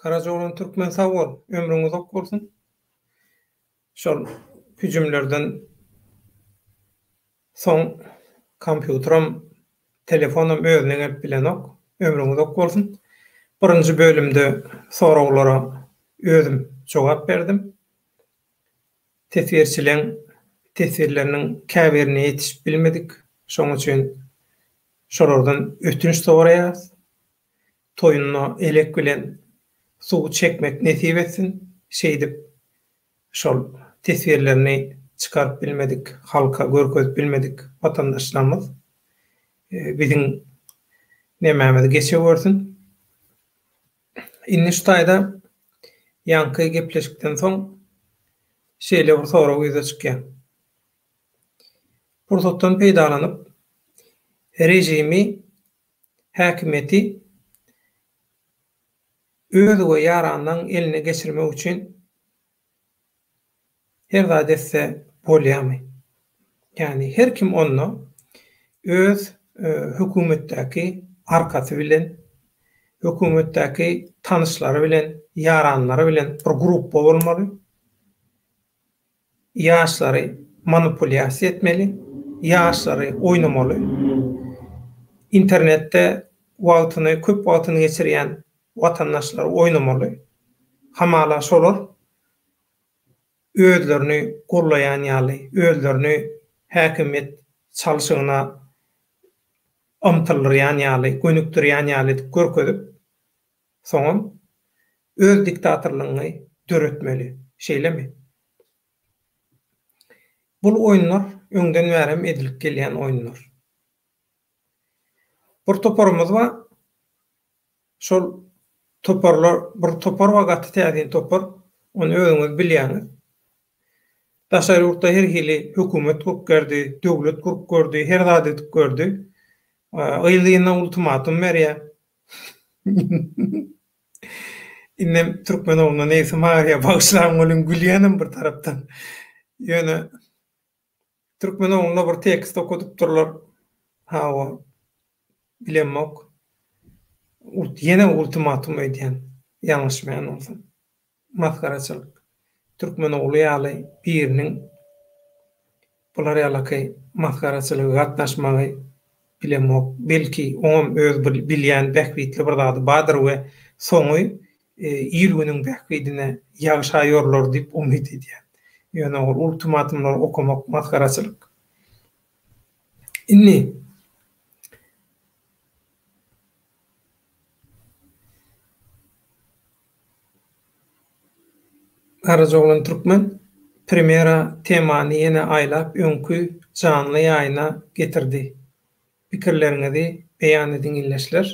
Karacaoğlan Türkmen sag bol, ömrüňiz ok bolsun. Şol hüjümlerden soň kompýuterim, telefonum özüne gelip bilenok, ömrüňiz ok bolsun. Birinji bölümde soraglara özüm jogap berdim. Tesirçileň tesirleriniň käbirini ýetişip bilmedik. Şoň üçin şolardan ötünç soraýas. Toyunna elek bilen suw çekmek nesip etsin. Şeýdip şol tesirlerini çıkaryp bilmedik, halka görkezip bilmedik vatandaşlarymyz. Biziň nemämiz geçe görsin. Inni şu taýda ýanky gepleşikden soň şeýle bir sorag ýüze çykýan. Fursatdan peýdalanyp rejimi, häkimeti özüge ýaranyň eline geçirmek üçin her gadetse bolýarmy? Yani her kim onu öz hökümetdäki arkasy bilen, hökümetdäki tanışlary bilen, ýaranlary bilen bir gruppa bolmaly. Ýaşlary manipulýasiýa etmeli, ýaşlary oýnamaly. İnternetde wagtyny, köp wagtyny geçirýän watandaşlar oýnamaly. Hamala şolar özlerini gurlayan ýaly, özlerini häkimet çalşygyna amtylýan ýaly, gönükdirýän ýaly görkezip, soňam öz diktatorlygyny döretmeli, şeýlemi? Bul oýunlar öňden bäri edilip gelýän oýunlar. Bir toparymyz bar. Şol toparlar, bir topar wagty täzin topar, onu özüňiz bilýäňiz. Daşary ýurtda her hili hökümet gurup gerdi, döwlet gurup gördü, her zat edip gördü. Aýlygyna ultimatum berýär. Innem Türkmenowna näse maýa bagyşlaryň bolan gülýänim bir tarapdan. Ýöne Türkmenowna bir tekst okudyp durlar. Hawa bilemok. Ýene ultimatum edýän. Ýalňyşmaýan bolsa. Maskaraçylyk. Türkmenowly ýaly biriniň bular ýalaky maskaraçylygy gatnaşmagy bilemok. Belki oňam öz bilýän bähwitli bir zady badyr we soňy ýylgynyň bähwitine ýaşaýarlar diýip umyt edýär. Ýöne ol ultimatumlar okumak maskaraçylyk. Inni Karacaoğlan Türkmen primera temany ýene aýlap öňkü canly ýaýyna getirdi. Pikirleriňizi beýan ediňizler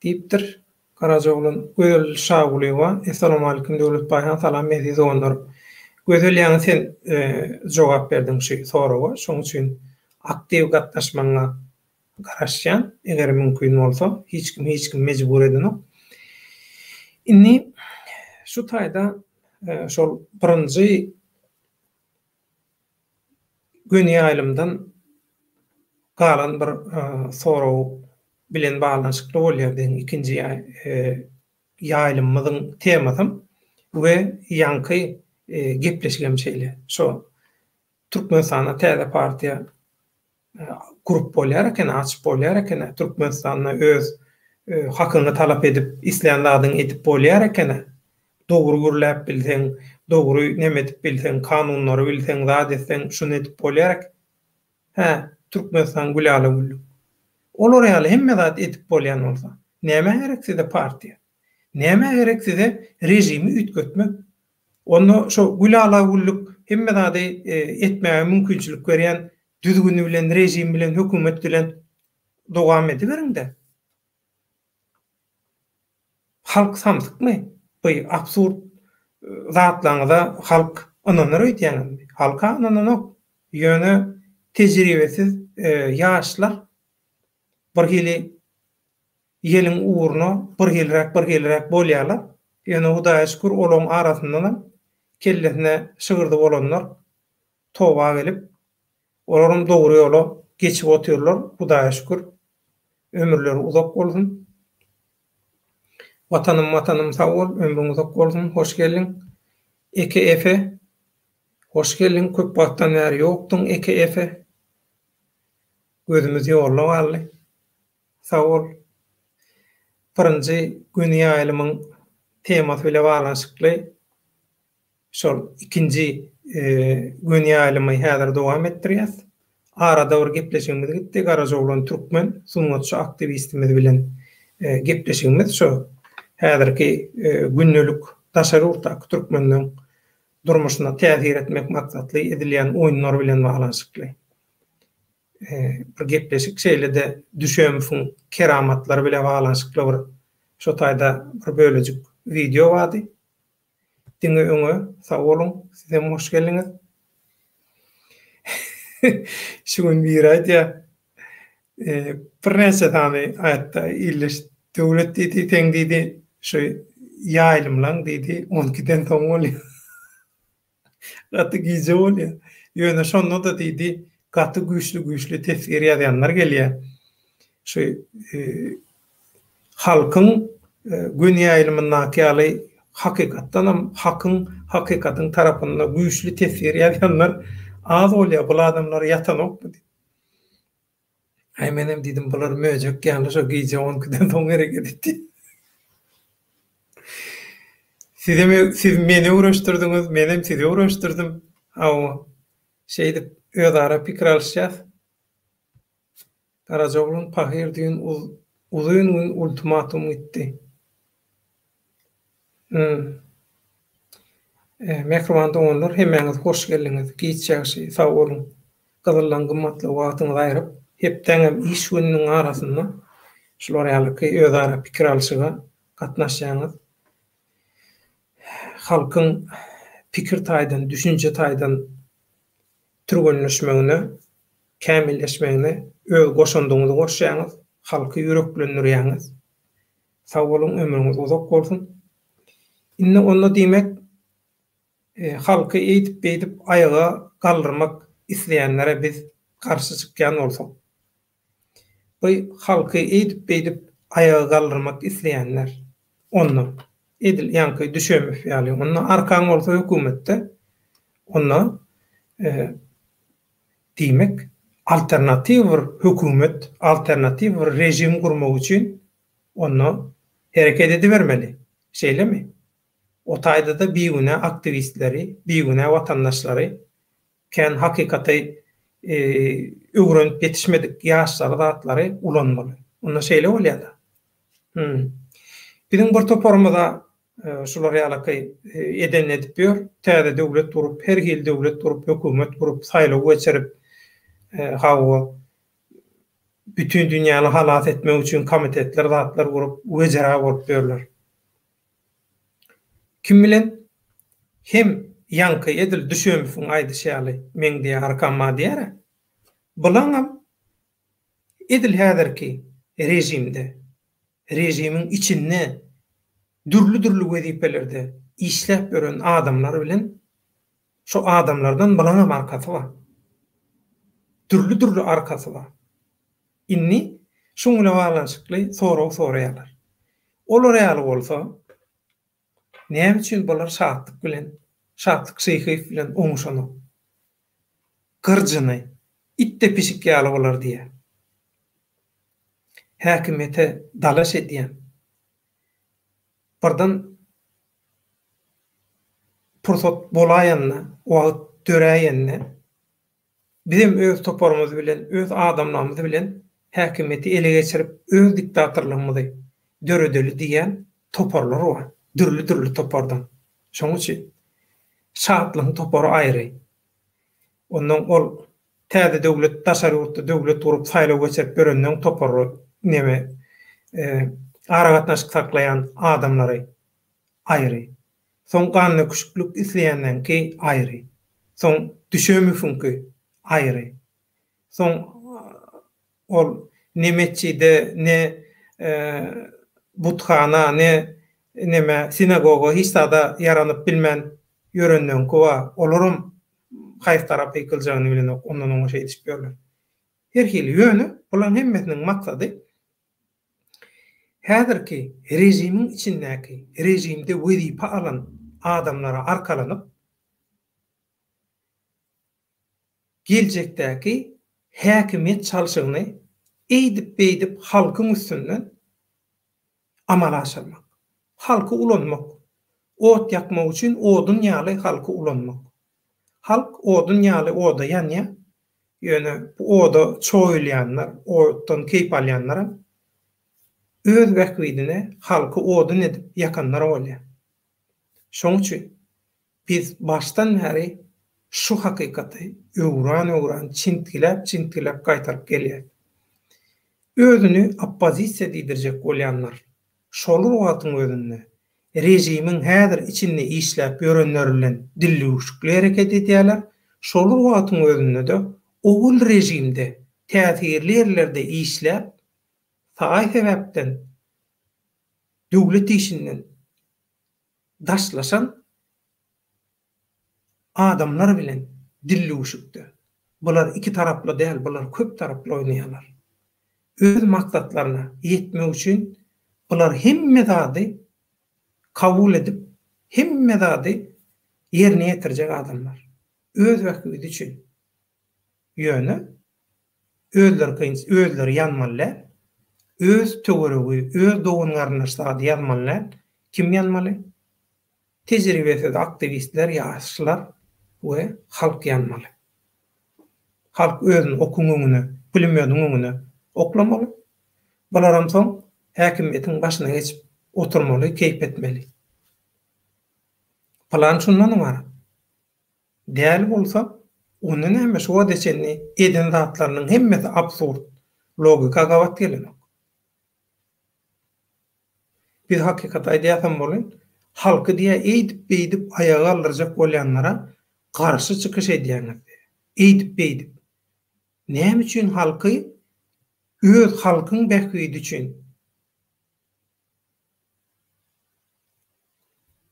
diýipdir. Karacaoğlan gözel şagulyga assalamu alaykum döwlet baýan salam mezi zonlar. Gözel ýaňy sen jogap berdiň şu soraga, şoň üçin aktiw gatnaşmaňa garaşýan, eger mümkin bolsa, hiç kim mejbur edinok. Inni şu taýda şol birinji göni aýlymdan galan bir sorag bilen baglanyşykly bolýar diýen ikinji ýaýlymyň temasy we ýanky gepleşigem şeýle. Şo Türkmenistana täze partiýa grup bolýar eken, açyp bolýar eken, Türkmenistana öz hakyny talap edip, isleýänlerden edip bolýar eken. Dogry gürläp bilseň, dogry neme edip bilseň, kanunlary bilseň, zat etseň, şunu edip bolýar. Türkmenistan güläle güllük. Olar ýaly hemme zat edip bolýan bolsa, näme gerek size partiýa? Näme gerek size rejimi ütgetmek? Onu şo güläle güllük hemme zat etmäge mümkinçilik berýän düzgünü bilen, rejim bilen, hökümet bilen dogam ediberin-de. Halk samsykmy? Bu absurd zatlaňyza halk ananyr öýdýän. Halka ananok. Ýöne tejribesiz ýaşlar bir hili ýeliň uğruna bir hilrek bolýarlar. Ýöne Hudaýa şükür olaň arasyndan kellesine şygyrdy bolanlar toba gelip olaryň dogry ýola geçip otyrlar. Hudaýa şükür ömürleri uzak bolsun. Vatanım sağ ol, ömrüň uzak bolsun, hoş gelin. Eke Efe, hoş gelin. Köp wagtdan bäri ýokduň Eke Efe. Gözümüz ýorlap aldy. Sağ ol. Birinji gün ýaýlymyň temasy bilen baglanşykly. Şol ikinji gün ýaýlymy häzir dowam etdirýär. Arada bir gepleşigimiz gitdi. Garajoglan türkmen sunuwçy aktivistimiz bilen gepleşigimiz şo. Häzirki günnülük daşary urtak türkmeniň durmuşyna täsir etmek maksatly edilýän oýunlar bilen baglanşykly. Bir gepleşik şeýlede düşemiň keramatlary bilen baglanşykly bir şo taýda bir bölejik video bardy. Diňe öňe sag bolun, size hoş geldiňiz. Şu gün bir aýtýar, bir näçe tany aýtdy, iliş döwlet diýdi, teň diýdi, şu ýaýlymlaň diýdi, 12-den soň bolýar. Gaty gize bolýar. Ýöne şonda da diýdi, gaty güýçli tesir ýazanlar gelýär. Şu halkyň gün ýaýlymyna ýaly hakykatdan hakykatyň tarapynda güýçli tesir ýazanlar az bolýar. Bu adamlar ýatanokmy? Ay menem diýdim, bular möjek ýaly şo gize 12-den soň gerek etdi. Siz meni uğraştırdınız, menem sizi uğraştırdım. Awa şeýdi özara pikir alışýar. Garajoglan Pahir diýen uzun ultimatum gitdi. Mekromanda onlar hemeňiz hoş geldiňiz. Giýçäşi sag bolun. Gyzyllan gymmatly wagtyňyzy aýryp, hepden iş gününiň arasynda şular ýaly özara pikir alışyga gatnaşýaňyz. Halkyň pikir taýdan, düşünje taýdan türgünleşmegine, kämilleşmegine öz goşandygyňyzy goşýaňyz, halky ýüreklendirýäňiz. Sag bolun, ömrüňiz uzak bolsun. Inne onda diýmek, halky eýtip aýaga galdyrmak isleýänlere biz garşy çykýan bolsak. Bu halky eýtip aýaga galdyrmak isleýänler onu edil ýanky düşemif ýaly. Onda arkaň bolsa hökümetde onda diýmek alternativ bir hökümet, alternativ bir rejim gurmak üçin onu hereket edibermeli. Şeýlemi? O taýda da biýüne aktivistleri, biýüne watandaşlary kän hakykaty öwrenip yetişmedik ýaşlary zatlary ulanmaly. Onda şeýle bolýar da. Biziň bir toparmada şular ýaly eden edip ýör. Täze döwlet durup, her hil döwlet durup, hökümet durup, saýlaw geçirip, hawa bütün dünýäni halat etmek üçin komitetler, zatlar gurup, wezara bolup ýörler. Kim bilen hem ýanky edil düşemiň aýdyşaly meňde arkamma diýär. Bulaňam edil häzirki rejimde, rejimiň içinde dürlü wezipelerde işläp gören adamlar bilen şu adamlardan bulaňam arkasy bar. Dürlü arkasy bar. Inni şoňla baglanşykly soraýarlar. Olar ýaly bolsa, näme üçin bular şatlyk bilen, şatlyk şeýhif bilen oňuşany, gyrjyny, itde pişik ýaly bolar diýär. Häkimete dalaş edýän. Birden pursat bolaýanna, wagt döräýänne bizim öz toparymyz bilen, öz adamlarymyz bilen häkimeti ele geçirip öz diktatorlygymyzy döredeli diýen toparlar bar. Dürlü topardan. Şoň üçin şatlyň topary aýry. Ondan ol täze döwlet daşary urtda döwlet durup saýlaw geçirip berenden topary neme aragatnaşyk saklayan adamlary aýry. Soň ganyny küçüklük isleýändänki aýry. Soň düşemiňki aýry. Soň ol nemetçide ne buthana ne neme sinagoga hiç da yaranyp bilmän ýörenden kowa olarum haýy tarapy ýykyljagyny bilen ondan oňa şey düşýärler. Her hili ýöne bulan hemmesiniň maksady häzirki rejimiň içindäki rejimde wezipa alan adamlara arkalanyp geljekdäki häkimiýet çalşygyny eýdip-beýdip halkyň üstünden amal aşyrmak. Halky ulanmak. Ot yakmak üçin odun ýaly halky ulanmak. Halk odun ýaly oda ýanýa, ýöne bu oda çoýulýanlar, otdan keýp alýanlara öz wagtynda halky odun edip yakanlar bolýar. Şoň üçin biz başdan bäri şu hakykaty öwran çintilep gaýtaryp gelýär. Özüni oppozisiýa diýdirjek bolýanlar şol wagtyň özünde rejimiň häzir içinde işläp ýörenler bilen dillüşikli hereket edýärler. Şol wagtyň özünde de owul rejimde täsirli ýerlerde işläp taý sebäpden döwlet işinden daşlaşan adamlar bilen dillüşikdi. Bular iki taraply däl, bular köp taraply oýnaýarlar. Öz maksatlaryna ýetmek üçin bular hemme zady kabul edip hemme zady ýerine ýetirjek adamlar. Öz wagty üçin ýöne özleri ýanmalylar. Öz töweregi, öz dogunlaryny sady ýanmalylar. Kim ýanmaly? Tejribesiz aktivistler, ýaşlar we halk ýanmaly. Halk özüni okumagyny, bilmediňini oklamaly. Balaram soň häkimiýetiň başyna geçip oturmaly, keýp etmeli. Plan şundan ibaret. Däl bolsa, onu näme şu deçenni eden zatlarynyň hemmesi absurd, logika gawat gelenok. Bir hakikat aýdýasam bolyn, halky diýe eýdip-beýdip ayaga aldyrjak bolýanlara garşy çykyş edýäňiz. Eýdip-beýdip. Näme üçin halky öz halkyň bähüýdi üçin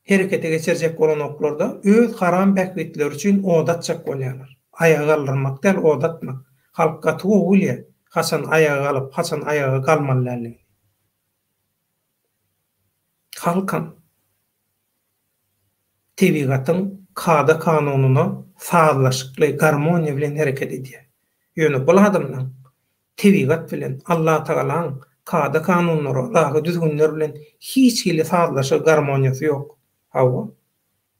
herekete geçirjek bolan oklarda öz haram bähüýetler üçin odatjak bolýarlar. Ayaga aldyrmak däl odatmak. Halkga tuğulýa, haçan ayaga alyp, haçan ayaga galmalylar. Halkan tebigatyň kada kanunyna sazlaşykly garmoniýa bilen hereket edýär. Ýöne bu adamlaryň tebigat bilen Allah Taalaň kada kanunlary, lahy düzgünler bilen hiç hili sazlaşyk garmoniýasy ýok. Hawa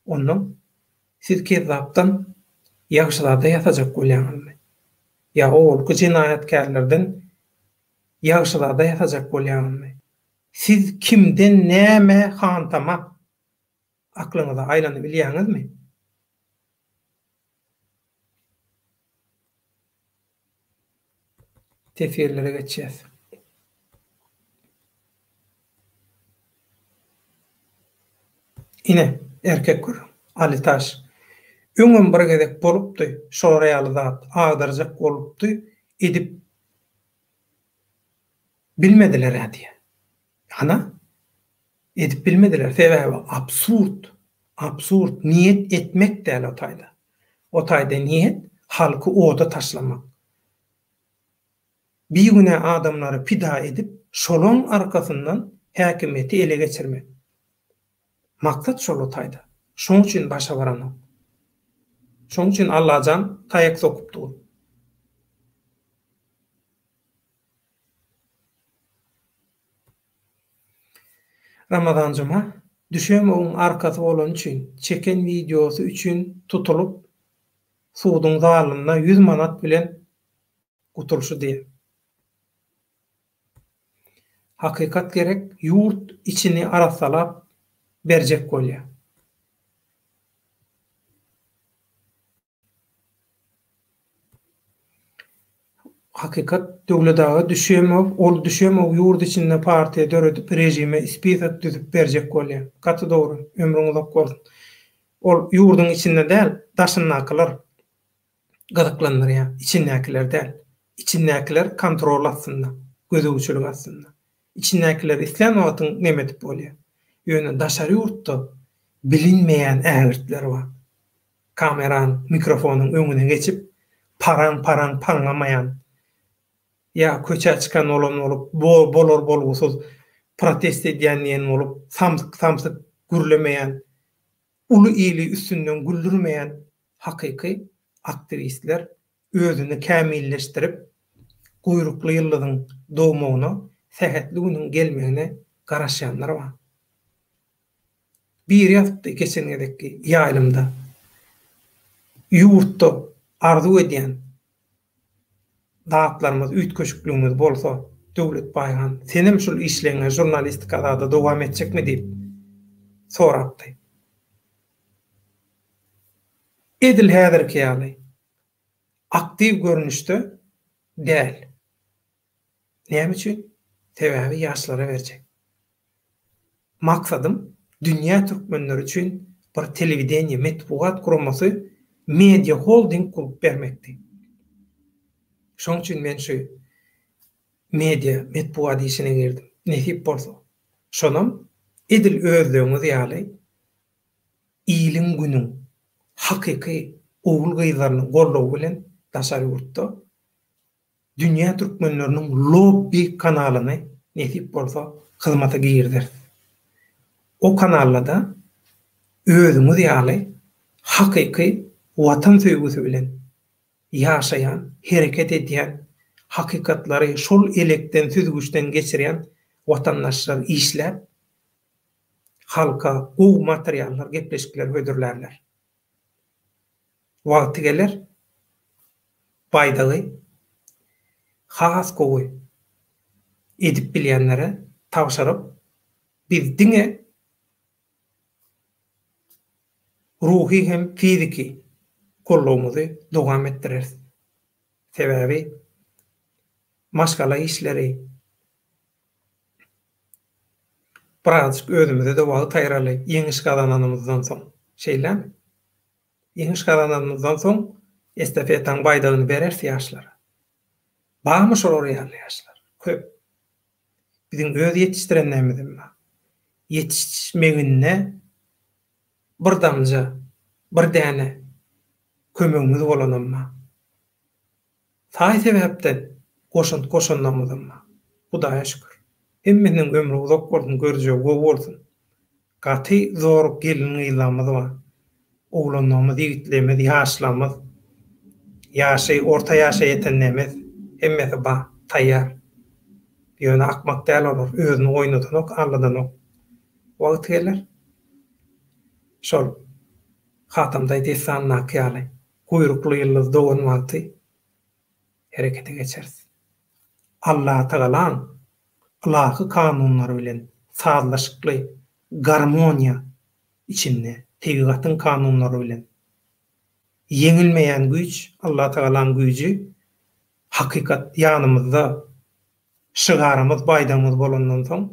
onuň siz kezapdan ýagşylada ýatajak bolýarmy? Ya ol jinayatkarlardan ýagşylada ýatajak bolýarmy? Siz kimden näme hantama aklyňyza aýlanyp bilýäňizmi? Tefsirlere geçeceğiz. Ine erkek gör, Ali Taş. Öňüm bir gezek bolupdy, şoraýaly zat agdarjak bolupdy, edip bilmediler diýe. Ana edip bilmediler. Sebebi absurd niyet etmek däl o taýda. O taýda niyet halky oda taşlamak. Bir güne adamları pida edip şolon arkasından häkimiýeti ele geçirmek. Maksat şol o taýda. Şoň üçin başa baranok. Şoň üçin Allahjan taýak sokupdy. Ramazan juma düşemegiň arkasy bolan üçin çeken videosy üçin tutulup suwdyň zalyna 100 manat bilen guturşy diýer. Hakikat gerek yurt içini arasalap berjek bolýar. Hakikat döwletdagy düşemek yurt içinde partiýa döredip rejime ispitap düzüp berjek bolýar. Gaty dogry, ömrüň uzak bolsun. Ol yurdyň içinde däl, daşyndakylar gadaklanýar, içindekiler däl. İçindekiler kontrol astynda, gözüçülük astynda. İçindekiler islen wagtyň nemetip bolýar. Ýöne daşary ýurtda bilinmeýän ägirtler bar. Kameran, mikrofonyň öňüne geçip paran paňlamaýan. Ya köçe çıkan olan olup bolor bolgusuz protest edýänliň bolup, samsyk gürlemeýän, uly ýyly üstünden güldürmeýän hakyky aktivistler özüni kämilleşdirip, guýrukly ýyllygyň dogmagyna, sähetli günüň gelmegine garaşýanlar bar. Bir ýafty geçenedeki ýaýlymda ýurtda arzu edýän dağıtlarımız, üýt köşüklüğümüz bolsa, döwlet baýgan, senem şol işleňe jurnalistikada da dowam etjekmi diýip sorapdy. Edil häzirki ýaly aktiv görünüşde däl. Näme üçin? Sebäbi ýaşlara berjek. Maksadym dünýä türkmenleri üçin bir telewidenýe, metbuat guramasy, media holding kurup bermekdi. Şoň üçin men şu media, metbuat işine girdim. Nähip bolsa. Şonam edil özlüğümüz ýaly iyiliň günüň hakyky oğul gyzlaryny gollaw bilen daşary ýurtda dünýä türkmenleriniň lobby kanalyny nähip bolsa hyzmata girdir. O kanalda özümüz ýaly hakyky watan söýgüsü bilen ýaşaýan, hereket edýän, hakykatlary şol elekden süzgüçden geçirýän watandaşlar işläp halka gowy materiallar, gepleşikler hödürlerler. Wagty geler baýdagy has gowy edip bilýänlere tawşaryp biz diňe ruhi hem fiziki kollawmuzy dowam etdireriz. Sebäbi maşgala işleri birazcık özümüze de wagt taýýarlaýy. Ýeňiş kazananymyzdan soň şeýlemi? Ýeňiş kazananymyzdan soň estafetaň baýdagyny berer ýaşlara. Bagmy şolar ýaly ýaşlar. Köp. Biziň öz ýetişdirenlerimiz bar. Ýetişmegine bir damja, bir däne kömegimiz bolanymma. Taý sebäpden goşandamyzmma. Hudaýa şükür. Hemmeniň ömrü uzak bolsun, görjegi gowy bolsun. Gaty zor gelin ýylamyz bar. Oglanlarymyz, ýigitlerimiz, ýaşlarymyz, ýaşy, orta ýaşa ýetenlerimiz hemmesi bar, taýýar. Ýöne akmak däl olar, özüni oýnadanok, alladanok. Wagt geler. Şol hatamda desan nakyaly kuyrukly ýyldız dogan wagty herekete geçeriz. Allah Taalaň ahlakı kanunlary bilen sazlaşykly garmoniýa içinde, tebigatyň kanunlary bilen ýeňilmeýän güýç, Allah Taalaň güýji hakykat ýanymyzda şygarymyz, baýdamyz bolandan soň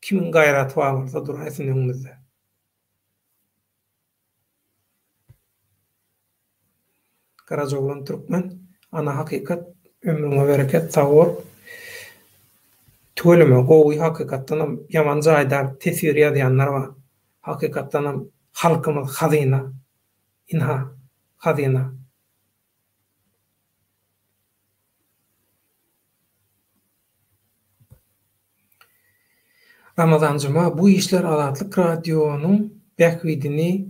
kimin gaýraty bolsa duraýsyn öňümizde. Karajoglan Türkmen, ana hakikat, ömrüne bereket, sağol. Tölüme, gowy hakykatdanam ýaman jaýdar tesir ýadýanlar bar. Hakykatdanam halkymyz hazyna, inha hazyna. Ramazan Juma bu işler Azatlyk radionuň bäkwidini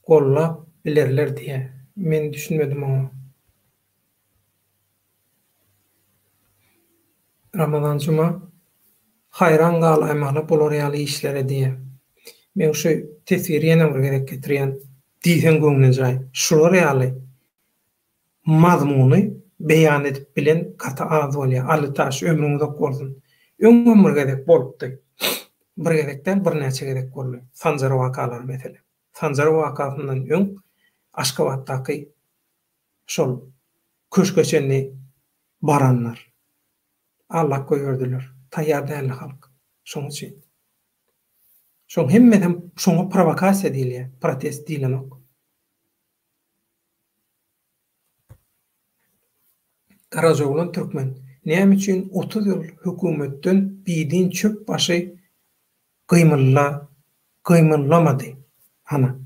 gollap bilerler diýe. Men düşünmedim onu. Ramazan Juma hayran galaýmaly bolar ýaly işlere diýe. Men şu tesir ýene bir gerek getirýän diýen göňüne jaý. Şular ýaly mazmuny beýan edip bilen kata az bolýar. Ali taş ömrüňizde bolsun. Öňüme gerek bolupdy. Bir gerekden bir näçe gerek boldy. Sanjar wakalar mesele. Sanjar wakasyndan öň Aşgabatdaky şol köşkeçeni baranlar Allah goýurdylar. Taýýar däl halk. Şoň üçin. Şoň hemmeden şoňa provokasiýa diýilýär, protest diýilenok. Karajoglan Türkmen, näme üçin 30 ýyl hökümetden biýdin çöp başy gymyllamady? Ana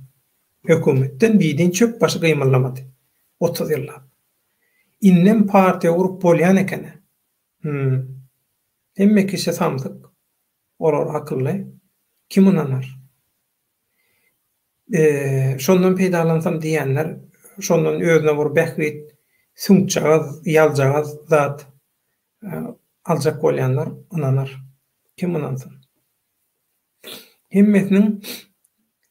hökümetden biýdin çöp başy gymyllamady. 30 ýyllap. Innem partiýa urup bolýan ekene. Hemme kişi samdyk, olar akylly, kim unanar? Şondan peýdalansam diýenler, şondan özüne bir bähwit, süňçagaz, ýaljagaz zat aljak bolýanlar unanar. Kim unansyn? Hemmesiniň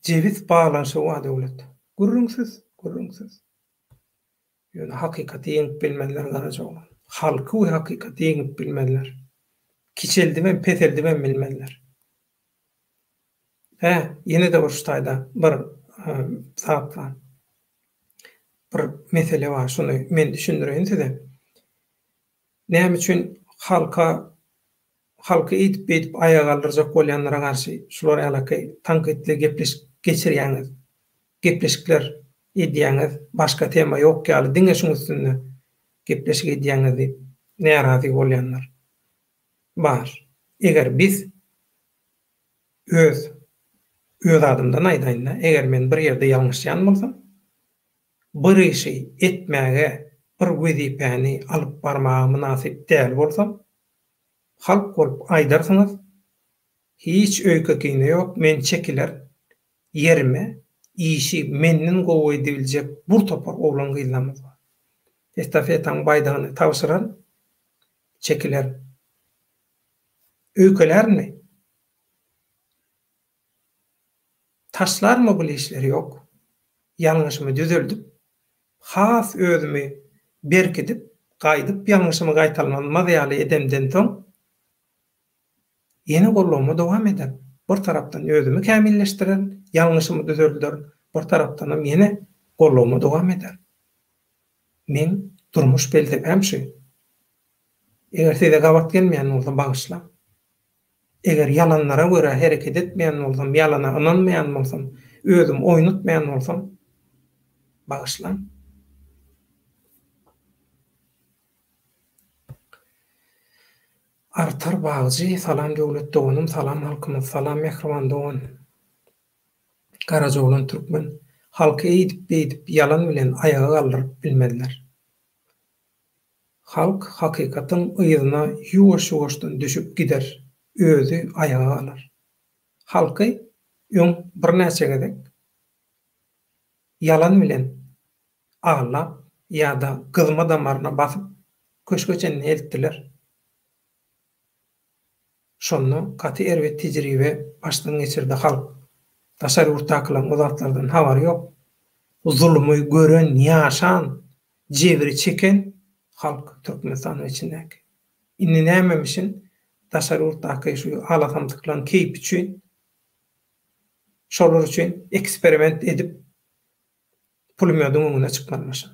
jebis baglanşy wa döwlet. Gürrüňsiz, gürrüňsiz. Ýöne hakykaty ýeňip bilmeliler garaja bolan. Halky we hakykaty ýeňip bilmeliler. Kiçeldi we peseldi we bilmeliler. Ýene de bir şutaýda bir zat bar. Bir mesele bar, şunu men düşündireýin size. Näme üçin halka edip aýaga aldyrjak bolýanlara garşy şular ýaly tanqidli geçirýäňiz, gepleşikler edýäňiz, başga tema ýok ýaly diňe şuň üstünde gepleşik edýäňizi närazy bolýanlar bar. Eger biz öz adymdan aýdaýyn, eger men bir ýerde ýalňyşýan bolsam, bir işi etmäge bir wezipäni alyp barmagy münasip däl bolsam, halk bolup aýdarsyňyz, hiç öýkekine ýok, men çekiler, yerime, işi menden gowy ediljek bir topar oglan gyzlamyz bar. Estafetan baýdagyny tabşyran, çekiler. Öýkelermi? Taşlarmy bu işleri ýok? Ýalňyşymy düzeldip, has özümi berkidip, gaýdyp, ýalňyşymy gaýtalmaz ýaly edemden soň ýene gollawma dowam eder. Bir tarapdan özümi kämilleşdiren, ýalňyşymy düzeldir, bir tarapdan hem ýene gollawma dowam eder. Men durmuş beltepem şu. Eger size gabat gelmeýän bolsa bagyşla. Eger yalanlara göre hereket etmeýän bolsam, ýalana inanmaýan bolsam, özüm oýnatmaýan bolsam, bagyşlan. Artar bagjy, salam döwlet doganym, salam halkymyz, salam mehriban dogan. Garaja bolan türkmen halky edip yalan bilen aýaga galdyryp bilmediler. Halk hakykatyň ýyzyna ýuwaş-ýuwaşdan düşüp gider, özü aýaga galar. Halky ýöň bir näçe gezek yalan bilen aglap ýa-da gyzma damaryna basyp köşgeçenini eltdiler. Şonu katy erwet tejribe başdan geçirdi halk. Daşary urtaklan uzatlardan habary ýok. Zulmy gören, ýaşan, jebri çeken halk Türkmenistan içindäki. Inni nämemişin daşary urtaky şu alasamdyklan keýip üçin şolar üçin eksperiment edip pulmýadyň öňüne çykmalyşy.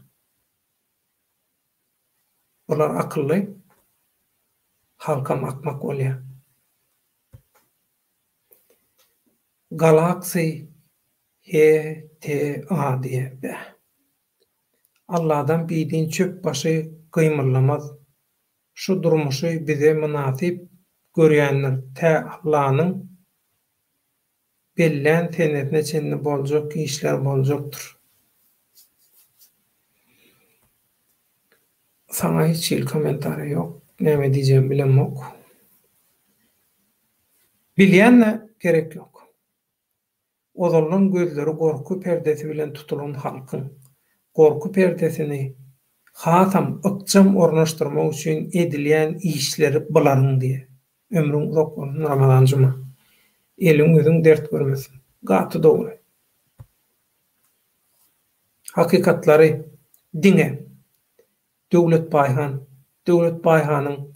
Olar akylly, halkam akmak bolýar. Galaksy HTA diýip. Allah'dan bildiğin çöp başı kıymırlamaz. Şu durmuşu bize münasip görýänler te Allah'nın bellen tenetine çenli bolacak işler bolacaktır. Sana hiç komentarı yok. Näme diýjem bilemok. Bilýänle gerek yok. Ozalan gözleri gorku perdesi bilen tutulan halkın gorku perdesini hasam ıkçam ornaştırmak üçin edilýän işleri bularyn diye. Ömrüň uzak bolsun Ramazanjyma. Eliň özüň dert görmesin. Gaty dogry. Hakykatlary diňe Döwlet Baýhanyň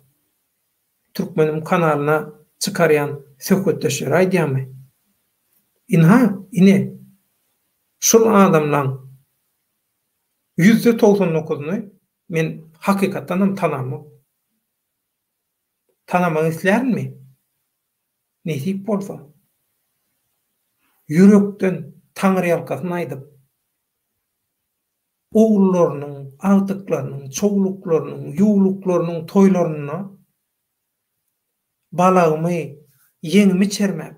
Türkmenim kanalyna çykarýan söhbetdeşler aýdýarmy? Ine şol adamlaň %99'unu men hakykatdan tanamam. Tanamak islermi? Nesip bolsa. Yürekden Taňry ýalkasyna aýdyp, oglarynyň, agdyklarynyň, çoğuluklarynyň, ýuwluklarynyň toýlaryna balagymy, ýeňimi çermep,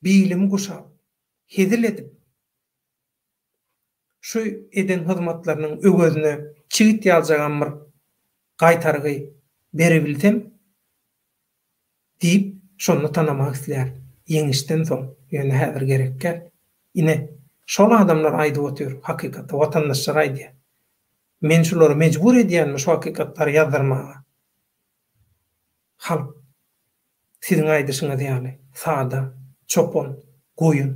biýlimi guşap, hezil edip, şu eden hyzmatlarynyň ögözüne çigit ýaljagan bir gaýtargy beri bilsem, diýip şonu tanamak isleýär. Ýeňişden soň, ýöne häzir gerekkä. Ine şol adamlar aýdyp otur, hakykatda watandaşlar aýdýar. Men şolary mejbur edýänmi şu hakykatlary ýazdyrmaga? Halk siziň aýdyşyňyz ýaly sada, çopon, goýun,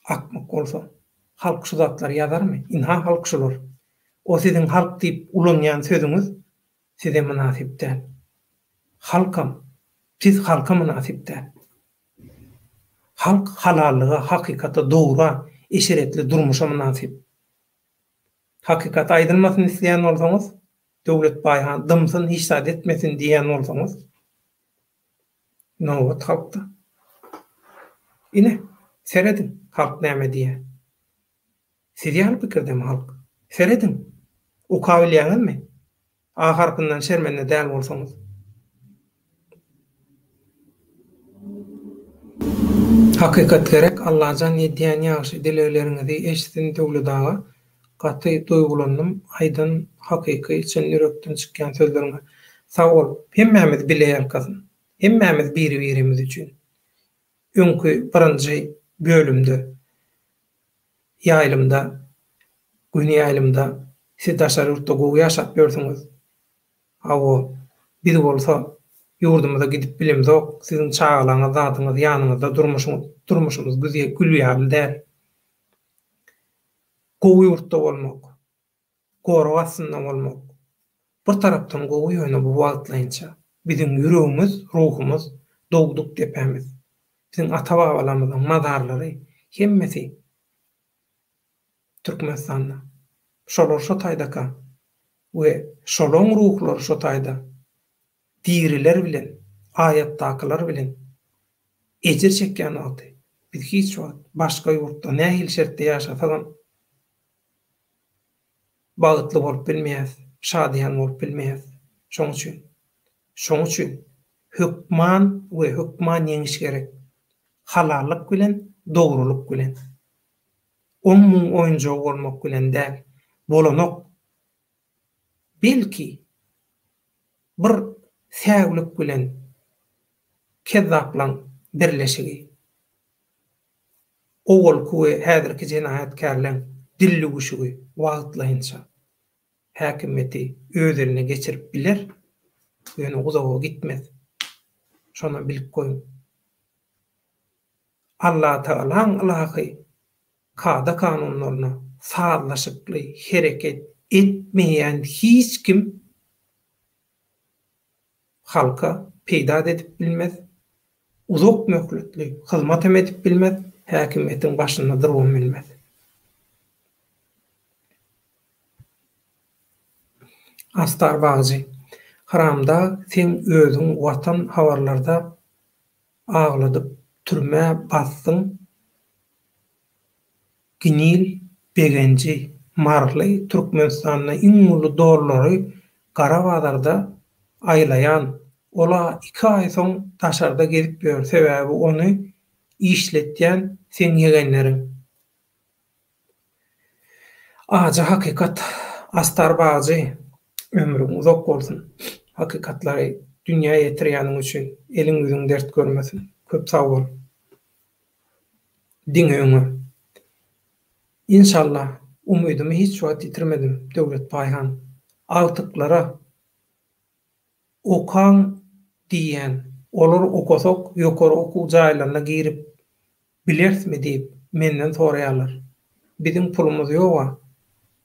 akmak bolsa, halk şu zatlary ýazarmy? Inha halk şolar. O siziň halk diýip ulanýan sözüňiz size münasip däl. Halkam, siz halka münasip däl. Halk halallyga, hakykata, dogra, eşeretli durmuşa münasip. Hakykat aýdylmasyn isleýän bolsaňyz, döwlet baýhan dymsyn hiçsat etmesin diýen bolsaňyz, nowat halkda. Ine seredin halk näme diýär? Siz ýaly pikirdemi halk? Seredin. O kabilýäňizmi? Aharkyndan şermende däl bolsaňyz. Hakykat gerek Allahjan edýän ýaşy dileýleriňizi eşitsin döwletaga gaty duýgulandym aýdan hakyky için ýürekden çykýan sözleriňe. Sag bol, hemmämiz bileýär kazyn. Hemmämiz biri-birimiz üçin. Öňkü birinji bölümde ýaýlymda, güni ýaýlymda siz daşary ýurtda gowy ýaşap ýörsiňiz. Hawa biz bolsa ýurdumyza gidip bilim zok, siziň çağlaňyz, zatyňyz, ýanyňyzda durmuşymyz güzel gülýärli däl. Gowy ýurtda bolmak, goraw astynda bolmak, bir tarapdan gowy ýöne bu wagtlaýynça biziň ýüregimiz, ruhumuz dogduk depemiz. Biziň ata-babalarymyzyň mazarlary hemmesi Türkmenistanda. Şolar şo taýdaka we şolaň ruhlary şo taýda diriler bilen, ayatdakylar bilen ejir çekýän aldy. Biz hiç wagt başga ýurtda nähil şertde ýaşasagam bagtly bolup bilmeýäs, şadýan bolup bilmeýäs. Şoň üçin hukman we hukman ýeňiş gerek. Halallyk bilen, dogrulyk bilen. Onun oýunjak bolmak bilen däl, bolanok. Belki bir säglik bilen kezzaplan birleşigi. Owal kuwe häzirki jenahatkarlaň dilli guşugy wagtlaýynça häkimeti öz eline geçirip biler, ýöne uzağa gitmez. Şonu bilip goýun. Allah Taalaň ilahy kada kanunlaryna sağlaşykly hereket etmeýän hiç kim halka peýda edip bilmez, uzak möhletli hyzmat edip bilmez, häkimetiň başynda durup bilmez. Astar Bagjy, haramda sen özüň watan habarlarda agladyp türme bassyň, Ginil, Begenji, Marly, Türkmenistanyň iň uly dorlary Gara bazarda aýlayan, ola 2 ay soň taşarda gelip ýör, sebäbi ony işletýän sen ýegenleriň. Aja hakykat, Astar Bagjy, ömrüň uzak bolsun. Hakykatlary dünýä ýetirýäniň üçin eliň ýüzüň dert görmesin. Köp sag bol. Diňeňe. İnşallah umydymy hiç wagt ýitirmedim. Döwlet baýhan agtyklara okan diýen, olar okosok ýokary okuw jaýlaryna girip bilersmi diýip menden soraýarlar. Biziň pulumuz ýokga,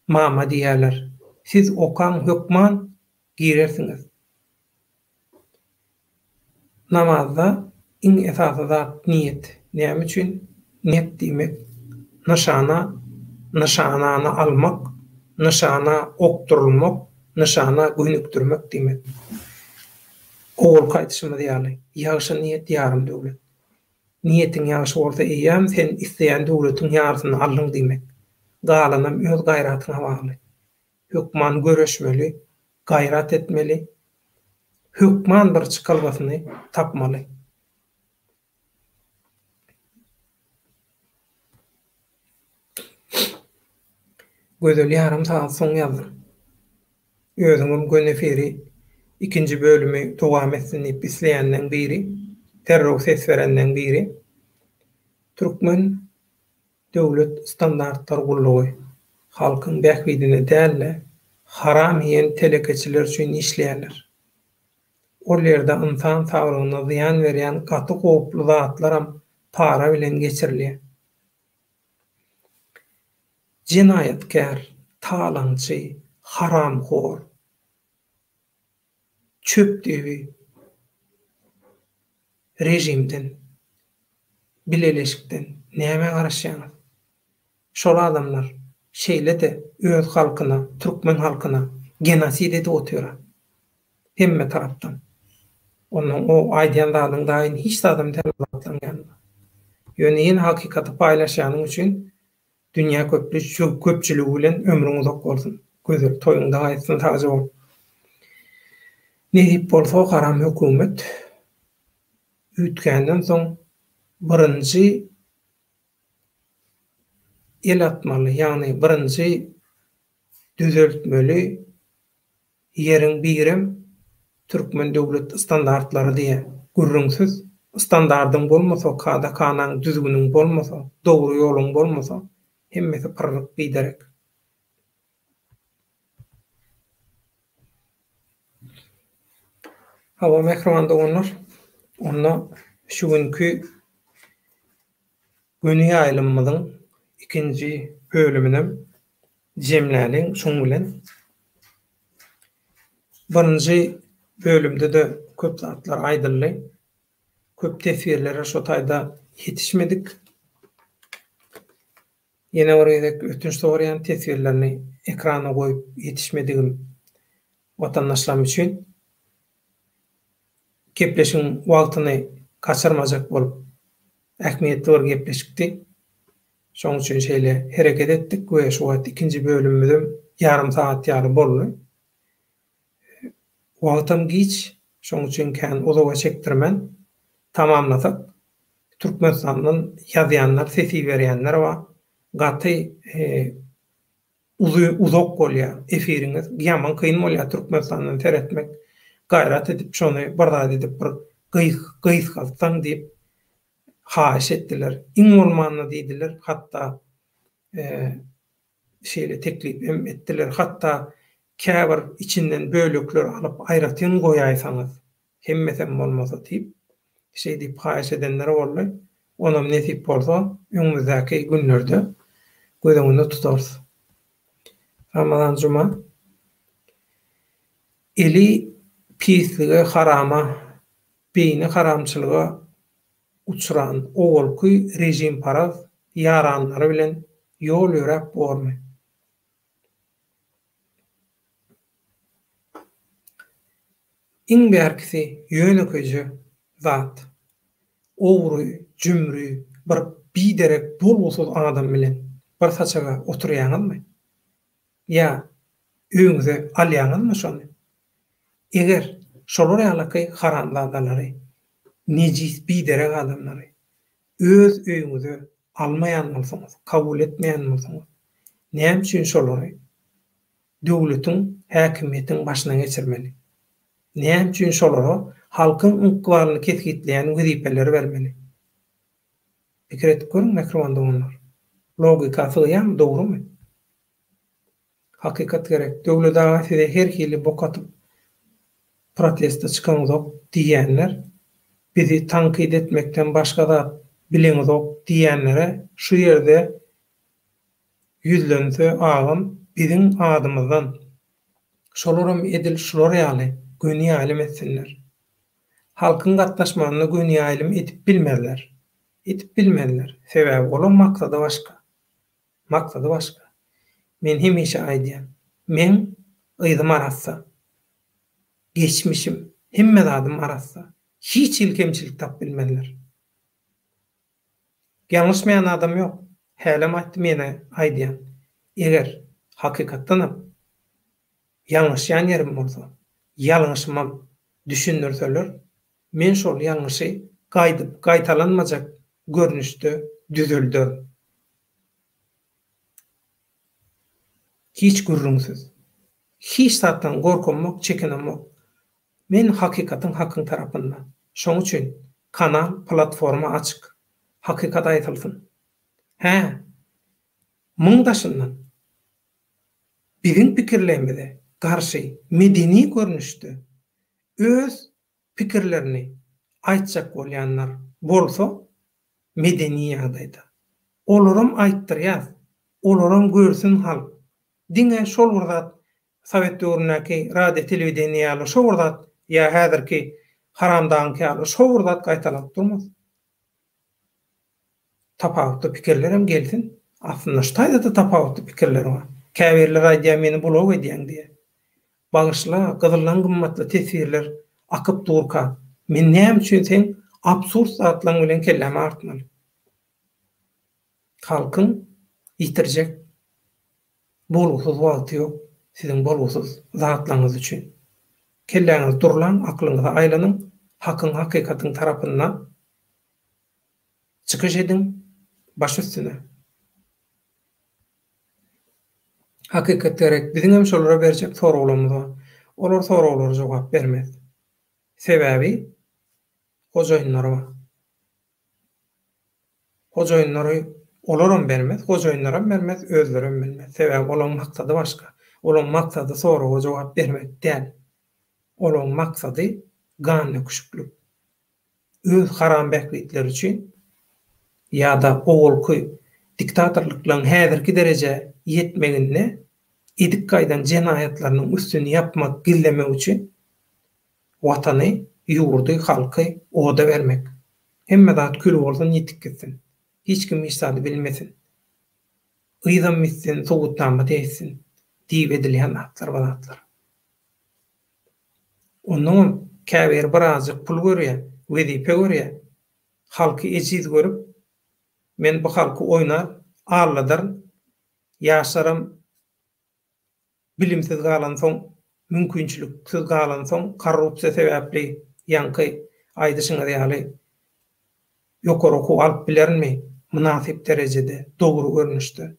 mama diýerler. Siz okan hukman girersiňiz. Namazda iň esasy zat niýet. Näme üçin? Niýet diýmek nişanany almak, nişana okturulmak, nişana güýnükdirmek diýmek. Owul gaýtyşymyz ýaly, ýagşy niýet ýarym döwlet. Niýetiň ýagşy bolsa eýäm sen isleýän döwletiň ýarsyny aldyň diýmek. Galanam öz gaýratyna bagly. Hukman göreşmeli, gaýrat etmeli, hukman bir çykalbasyny tapmaly. Gözel ýarym saat soň ýazdyr. Özüňiň göneferi 2-nji bölümi dowam etsin diýip isleýänden biri terör ses verenden biri Türkmen döwlet standartlar gurlugy. Halkyň bähbidine dälle haram ýen telekeçiler üçin işleýärler. Ol ýerde insan saglygyna ziýan berýän gaty gowply zatlaram para bilen geçirilýär. Cinayetkär, talaňçy, haramhor, çöpdibi rejimden, bileleşikden näme garaşýaňyz? Şol adamlar şeýle de öz halkyna, türkmen halkyna genosid edip oturar. Hemme tarapdan. Onun o aýdýan zadyň daýyn hiç adam täzatlanýan. Ýöne hakikaty paýlaşýanyň üçin dünýä köpçüligi bilen ömrüň uzak bolsun. Gözür toýuňda aýtsyn taýy bol. Nähip bolsa haram hökümet ütkenden soň birinji el atmaly, ýagny birinji düzeltmeli ýeriň birim türkmen döwlet standartlary diýe gürrüňsiz standardyň bolmasa, kada kanaň düzgünüň bolmasa, dogry ýoluň bolmasa, hemmesi pyrryk biderek. Hawa mehrwanda onlar, onda şu günkü göni aýlymymyzyň ikinji bölümine jemläniň şoň bilen. Birinji bölümde de köp zatlar aýdyldy. Köp tesirlere şo taýda ýetişmedik. Ýene orada ötünç soraýan tesirlerini ekrana goýup ýetişmedigim watandaşlarym üçin gepleşiň wagtyny kaçırmajak bolup ähmiýetli bir gepleşikdi. Şoň üçin şeýle hereket etdik we şu wagt ikinji bölümde yarım saat ýaly boldy. Wagtym giç, şoň üçin kän uzaga çekdirmen tamamlasak. Türkmenistanyň ýazýanlar, sesi berýänler we gaty uzak bolýar efiriňiz. Ýaman kyn bolýar Türkmenistanyň teretmek. Gayrat edip şonu bardat edip bir gıyıs kalsan deyip haş ettiler. İň bolmanyny diýdiler. Hatta şeýle teklip etdiler. Hatta käbir içinden bölükler alıp aýratyn goýaýsaňyz hemmesem bolmasa diýip şeý diýip haş edenler boldy. Onam nesip bolsa öňümüzdäki günlerde gözüňde tutarys. Ramazan juma eli pislige harama, beyni haramçylyga uçuran ogulky rejim paraz ýaranlary bilen ýol ýörep bormy? Iň bärkisi ýönekeji zat, ogry, jümri, bir biderek bolgusuz adam bilen bir saçaga oturýaňyzmy? Ýa öňüňize alýaňyzmy şonu? Eger şolar ýalyky haramladalary, nejis biderek adamlary öz öýüňize almaýan bolsaňyz, kabul etmeýän bolsaňyz, näme üçin şolary döwletiň, häkimiýetiň başyna geçirmeli? Näme üçin şolary halkyň ynkybalyny kesgitleýän wezipeleri bermeli? Pikir etip görüň mekrowanda onlar. Logika sığýarmy, dogrymy? Hakykat gerek. Döwlet agasyda her hili bokatyp protesta çıkanızok diýenler, bizi tankid etmekten başga da bileňizok diýenlere şu ýerde yüzlense agam biziň adymyzdan şolaram edil şolar ýaly göni ýaly etsinler. Halkyň gatnaşmagyna göni ýaly etip bilmezler. Etip bilmezler. Sebäbi bolan maksady başga. Maksady başga. Men hemişe aýdýan. Men ýydym arassa, geçmişim, hemme adım arassa hiç ilkemçilik tap bilmezler. Yanlışmayan adam yok. Helem aýtdy mene aýdýan. Eger hakykatdan yanlışyan yerim bolsa, ýalňyşmam düşünürseler, men şol ýalňyşy gaýtalanmajak görnüşde düzeldir. Hiç gürrüňsiz. Hiç satdan gorkanmak, çekinenmek. Men hakikatyň hakyň tarapyndan. Şoň üçin Kanal, platforma açık. Hakikat aýtylsyn. He, müňdaşyndan biziň pikirlerimize garşy medeni görnüşde öz pikirlerini aýtjak bolýanlar bolsa medeni ýagdaýda. Olaram aýtdyrýar. Olaram görsün halk. Diňe şol wurdat Sowet döwründäki radio telewideniyýaly şol wurdat ýa häzirki haramdanky ýaly şol wurdat gaýtalap durmaz. Tapawutly pikirler hem gelsin. Aslında ştaýda da tapawutly pikirler bar. Käbirler aýdýar meni bulak edýäň diýe. Bagyşla, gyzylan gymmatly tesirler akyp durka. Men näme üçin sen absurd zatlaryň bilen kelleme artmaly. Halkın yitirjek boluksuz wagty ýok. Siziň boluksuz zatlaryňyz üçin. Kelläňiz durulan, aklyňyza aýlanyň, hakyň hakikatyň tarapyndan çykyş ediň, baş üstüne. Hakikat gerek biziň hem şolara berjek soraglarymyz bar. Olar soraglara jogap bermez. Sebäbi hojaýynlar bar. Hojaýynlary olaram bermez, hojaýynlaram bermez, özlerim bilmez. Sebäbi olaň maksady başga. Olaň maksady soraga jogap bermek däl. Olaň maksady ganyny küçüklük. Öz haram bäklikleri üçin ýa-da ogulky diktatorlyklaryň häzirki derejä yetmeginde edik gaýdan jenayatlarynyň üstüni yapmak, gillemek üçin watany, ýurdy, halky oda bermek. Hemme zat kül bolsun ýetik gitsin. Hiç kim işsady bilmesin. Ýyzam mitsin, sowutdan batysin. Diýip edilýän atlar balatlar. Onuň käbir birazjyk pul görýär, wezipe görýär. Halky ejiz görüp, men bu halky oýnar, arladar, ýaşarym bilimsiz galan soň, mümkinçiliksiz galan soň, korrupsiýa sebäpli ýanky aýdyşyňa ýaly ýokary okuw alyp bilermi? Münasip derejede, dogry görnüşde.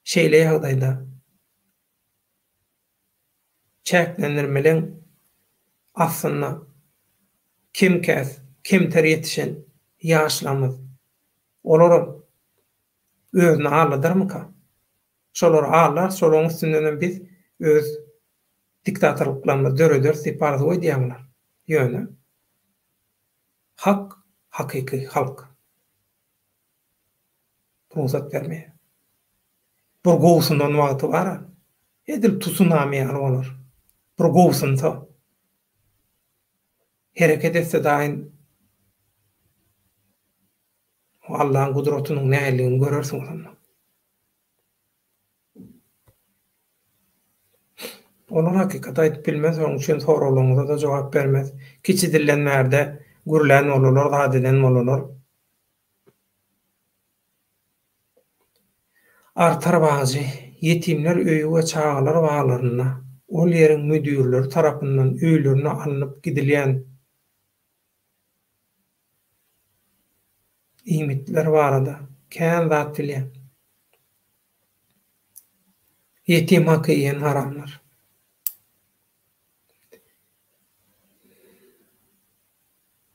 Şeýle ýagdaýda çäklendirmeliň aslynda kimter ýetişen ýaşlamyz olaram özüni ağladırmıka? Şolar ağlar, şolaryň üstünden biz öz diktatorluklarymyzy döredör siparys oýdýarlar. Ýöne hak, hakyky halk. Ruhsat bermeýär. Bir gowsundan wagty bar. Edil tsunami ýaly bolar. Bir gowsunsa hereket etse daýyn Allah'ın kudretinin nähiliğini görersin onunla. Olar hakikat aýdyp bilmez, onun üçin soraglaryňyza da jogap bermez. Kiçi dillenmärde gürlän bolarlar, gadeden bolarlar. Artar bazı yetimler öýü we çağalar baglaryna, ol ýeriň müdürleri tarapyndan öýlerine alınıp gidilýän imitler barada kän zat bilýän. Yetim haky ýen haramlar.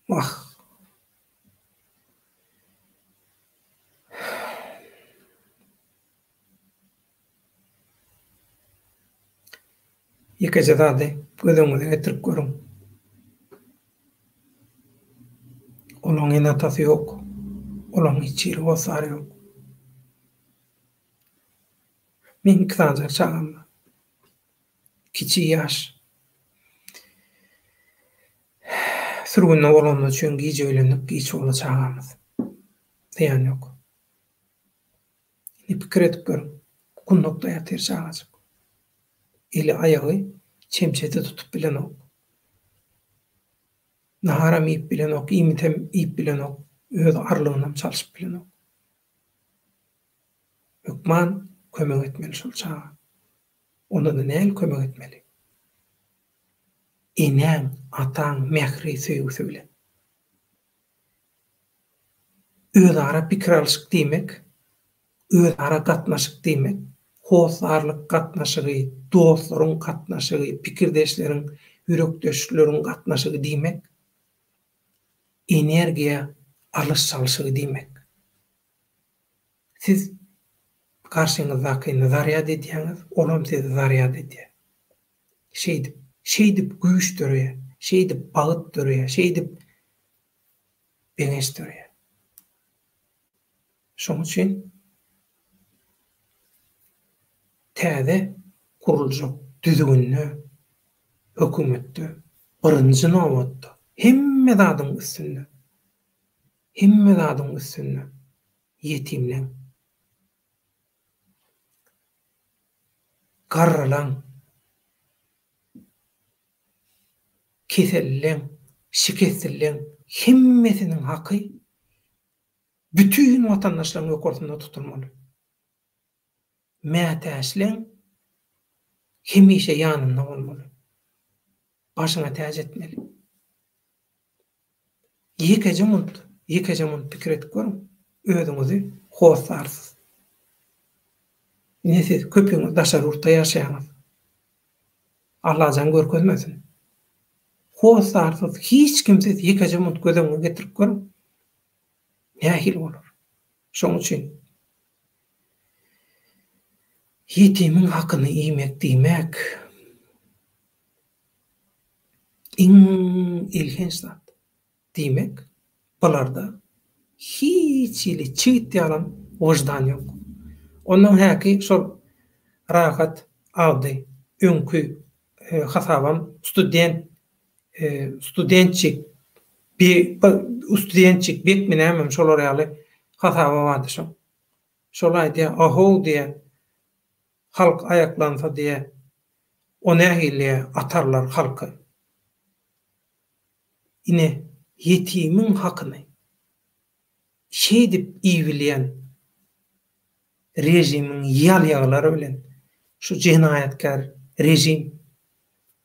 Vah. Ýekece zady gözüňize getirip görüň. Olaň enatasy ýok. Olaň hiç ýeri basary ýok. Men kısancak çağımda. Kiçi yaş. Sürgünle olanlar üçün giyici öğlenip giyici ola çağımız. Diyan yok. Ne pikir etip görün. Kunnokta yatır çağacak. Eli ayağı çemçete tutup bilen ok. Naharam iyip bilen ok. İmitem iyip bilen ok. Öz arlığınam çalışıp bilen ok. Ökman kömek etmeli şol çağa. Ona da näl kömek etmeli? Enem, atan, mehri söýgüsü bilen. Özara pikir alışyk diýmek, özara gatnaşyk diýmek, hosarlyk gatnaşygy, dostlaryň gatnaşygy, pikirdeşleriň, ýürekdeşleriň gatnaşygy diýmek, energiýa alış çalyşygy diýmek. Siz karşıňyzdaky zaryat edýäňiz, olam sizi zaryat edýär. Şeýdip güýç dörýär, şeýdip bagyt dörýär, şeýdip beňeş dörýär. Şoň üçin täze kuruljak düzgünni hökümetde birinji nowatda hemme zadyň üstünde ýetimler, garrylan, kesellen, şikestlen hemmesiniň haky bütün watandaşlaryň ýokartynda tutulmaly. Mätäçlen hemişe ýanynda bolmaly. Başyna täç etmeli. Ýekeje pikir edip görüň. Özüňizi howsarsyz. Siz köpüňiz daşar urtda ýaşaýaňyz. Allahan görkezmesin. Howsarsyz hiç kimsiz ýekeje gözeňe getirip görüň. Nähil bolar. Şoň üçin ýetimiň hakyny iýmek diýmek iň ilginç zat diýmek. Bularda hiç ili çyt ýalan wajdan ýok. Ondan häki şol rahat aldy, öňkü hasabam studentçik bek menem şolar ýaly hasaba bardy şo. Şolay diýe aho diýe halk ayaklansa diye o nähiliye atarlar halkı. Ine yetimin hakyny şeýdip iýbileýän rejimiň ýal-ýaglary bilen şu jenaýatkar rejim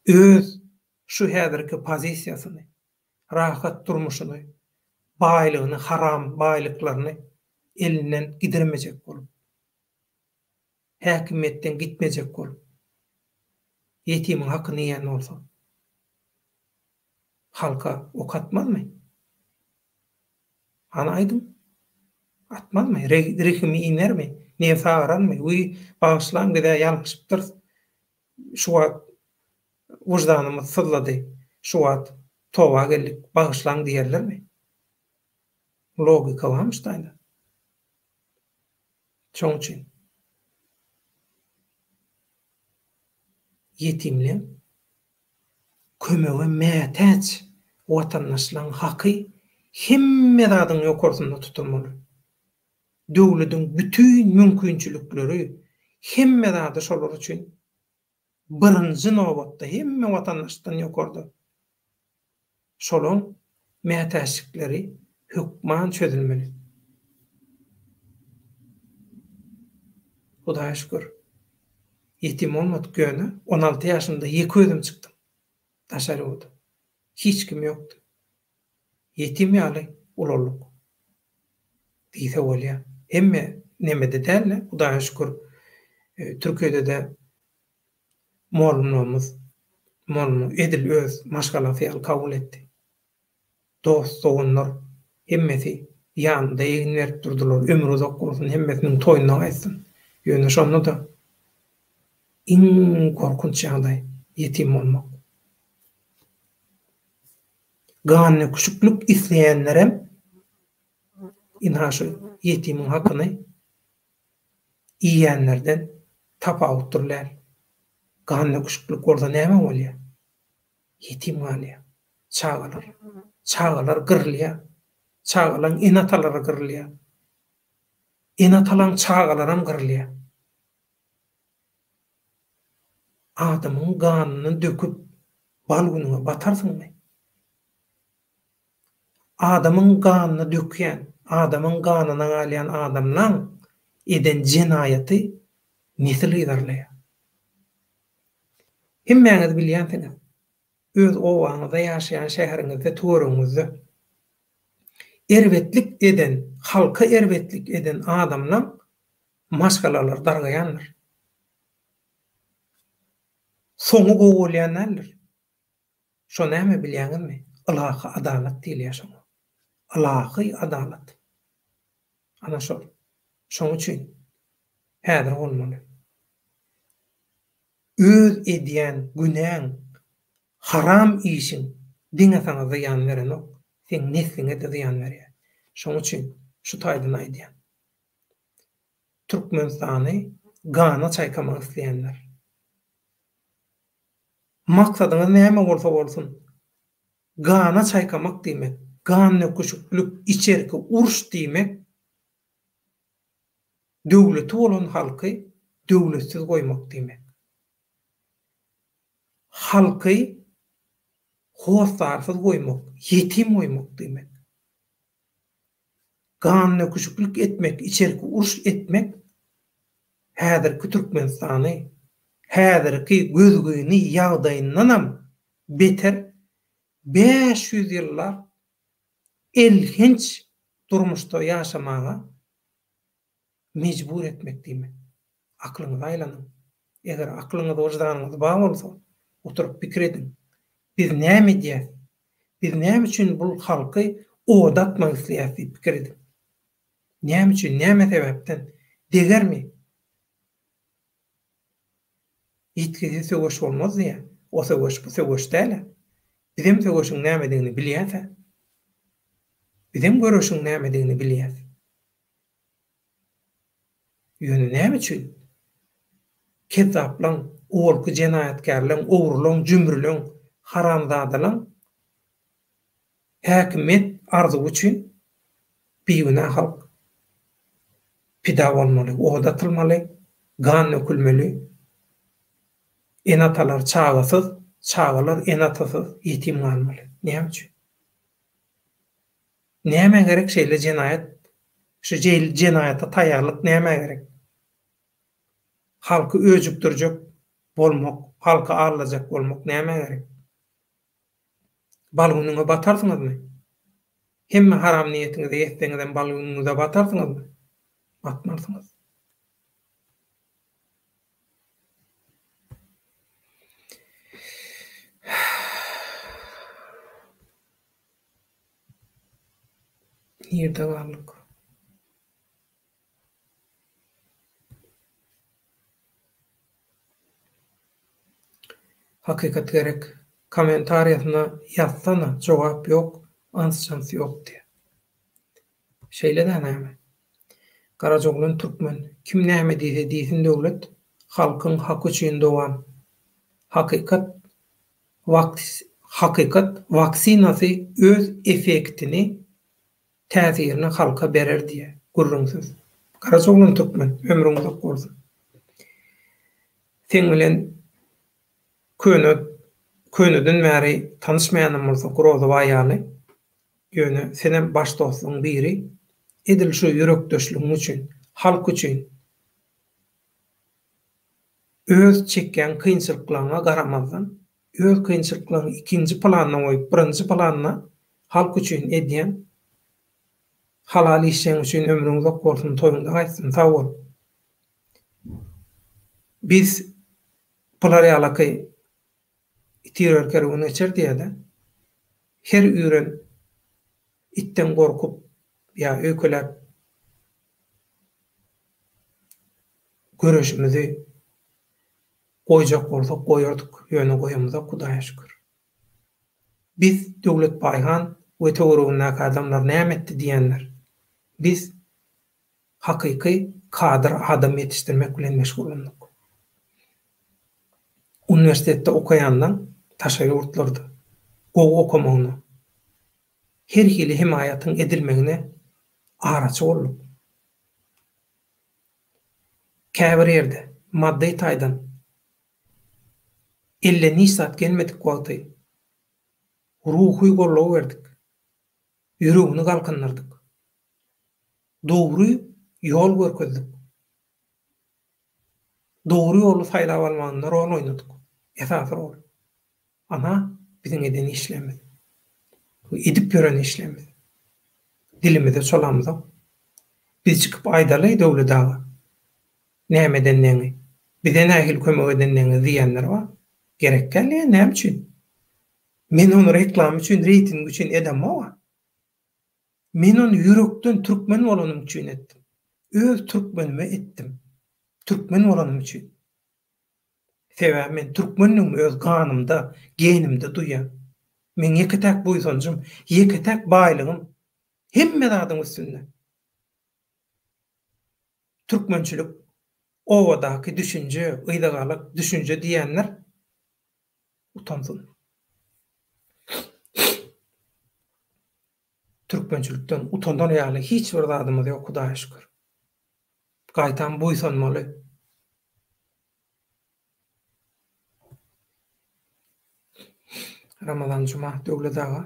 öz şu häzirki pozisiýasyny, rahat durmuşyny, baýlygyny, haram baýlyklaryny elinden gidirmejek bolup, häkimetden gitmejek bolup, ýetimiň hakyny ýen bolsa, halka ok atmaly. Ana aýdym, atmaly. Rehimi inermi? Nefsa aranmy? Uy, bagyşlan gide ýalgyşypdyr. Şu wagt wujdanymyz sızlady. Şu wagt towa geldik, bagyşlan diýerlermi? Logika barmyş daýda. Şoň üçin ýetimler kömege mätäç watandaşlaryň haky hemme zadyň ýokartynda tutulmaly. Döwletiň bütün mümkinçilikleri hemme zady şolar üçin birinji nowatda hemme watandaşdan ýokarda. Şolaň mätäçlikleri hükman çözülmeli. Hudaýa şükür. Yetim olmadık göne 16 ýaşynda 2 özüm çykdym. Daşary boldy. Hiç kim ýokdy. Yetim ýaly ularlyk. Diýse bolýar. Emme nemede däl, Hudaýa şükür. Türkiýede de molumyz edil öz maşgalasy kabul etdi. Dost, soğunlar hemmesi ýanynda egin berip durdular. Ömür uzak bolsun, hemmesiniň toýuny aýtsyn. Ýöne şonu da iň korkunç ýagdaý ýetim bolmak. Ganyny küçüklük isleýänlerem inhaşy ýetimiň hakyny iýenlerden tapawutdurlar. Ganyny küçüklük bolsa näme bolýar? Ýetim bolýar. Çağalar gyrylýar. Çağalan enatalara gyrylýar. Enatalan çağalaram gyrylýar. Adamyň ganyny döküp balgynyňa batarsyňmy? Adamyň ganyny dökýän, adamyň ganyny alýan adamlaň eden jenaýaty nesil ýerlerler? Hemmeňiz bilýänsiňiz. Öz owaňyzda ýaşaýan şäheriňizde, töreňizde erwetlik eden, halka erwetlik eden adamlaň maşgalalar dargaýanlar. Soňy gowulýanlar. Şo näme bilýäňizmi? Ilaha adalet diýilýär şoňa. Ahlaky adalet. Ana şol. Şoň üçin häzir bolmaly. Öz edýän günäň, haram işiň diňe sana zıyan berenok, sen nesliňe de zıyan berýär. Şoň üçin şu taýdan aýdýan. Türkmenistany gana çaýkamak isleýänler. Maksadyňyz näme bolsa bolsun, gana çaýkamak diýmek, gan nöküşüklük, içerki uruş diýmek, döwleti bolan halky döwletsiz goýmak diýmek. Halky hostarsyz goýmak, yetim goýmak diýmek. Gan nöküşüklük etmek, içerki uruş etmek, häzirki Türkmenistany, häzirki gözgüni ýagdaýyndanam beter 500 ýyllar elhinç durmuşda ýaşamaga mecbur etmek diýmek. Aklyňyza aýlanyň. Eger aklyňyz wajdanynız bar bolsa, oturup pikir edin. Biz näme diýär? Biz näme üçin bu halky odatmak isleýär diýip pikir edin. Näme üçin, näme sebäpden? Degermi? Ýitgidi söwüş bolmaz diýär. O söwüş bu söwüş däl. Bizim söwüşüň nämedigini bilýärse, bizim görüşüň nämedigini bilýär. Ýöne näme üçin? Kezaplaň, olky jenaýatkarlaň, owrulaň, jümrülaň, haramzadalaň häkimet arzuwy üçin beýgünah halk pida bolmaly, odatylmaly, gan nökülmeli. Enatalar çağasız, çağalar enatasız yetim kalmaly. Näme üçin? Näme gerek şeýle jenaýat, şu jenaýata taýýarlyk näme gerek? Halky öjükdirjek bolmak, halka arlajak bolmak näme gerek? Balgynyňa batarsyňyzmy? Hemme haram niýetiňizi ýetseňizden balgynyňyza batarsyňyzmy? Batmarsyňyz. Ýerde barlyk. Hakykat gerek. Kommentariýasyna ýazsana, jogap ýok, ansçansy ýok diýe. Şeýle näme? Garajoglan türkmen, kim näme diýse diýsin döwlet, halkyň haky üçin dowam. Hakykat vaksinasy öz efektini, täsirini halka berer diýe. Gurrunsyz. Garajoglan türkmen, ömrüň uzak bolsun. Sen bilen könüden bäri tanışmaýanam bolsa, guroza baýaly. Ýöne senem baş dostuň biri, edil şu ýürekdeşligiň üçin, halk üçin öz çekýän kynçylyklaryna garamazdan, öz kynçylyklaryny ikinji plana goýup, birinji plana halk üçin edýän halal işleň üçin ömrüň uzak bolsun, toýunda gaýtsyn, sag bol. Biz bular ýalaky itirer kerwini geçer diýede. Her ýüren itten gorkup ýa öýkelep görüşimizi goýjak bolsak goýardyk, ýöne goýamyza Hudaýa şükür. Biz döwlet baýhan we töwereginde adamlar näme etdi diýenler. Biz hakyky kadr adam ýetişdirmek bilen meşgul boldyk. Üniversitede okuyandan taşa ýurtlardy. Gowy okumagyny, her hili himayatyň edilmegine araçy boldyk. Käbir ýerde maddi taýdan 50 nisat gelmedik wagty ruhy gollaw berdik. Ýüregini galkandyrdyk. Dogry ýol görkezdik. Dogry ýoly saýlap almagynda rol oýnadyk. Esas rol. Ana biziň eden işlemiz. Edip gören işlemiz. Dilimizde çolamyza. Biz çıkıp aýdaly döwlet daga. Nämeden näme? Bize nähil kömek edenler diýenler bar. Gerek gelýär näme üçin? Men onu reklam üçin, reyting üçin edem bar. Men onu yürekden Türkmen bolanym üçin etdim. Öz Türkmenime etdim. Türkmen bolanym üçin. Sebäbi men Türkmenliğimi öz kanymda, genimde duýýan. Men ýeketäk buýsanjym, ýeketäk baýlygym hemme zadyň üstünde. Türkmençilik owadaky düşünje, ýygygalyk düşünje diýenler utansyn. Türkmençilikden utandan ýaly hiç bir zadymyz ýok, Hudaýa şükür. Gaýtan buýsanmaly. Ramazan Cuma döwletaga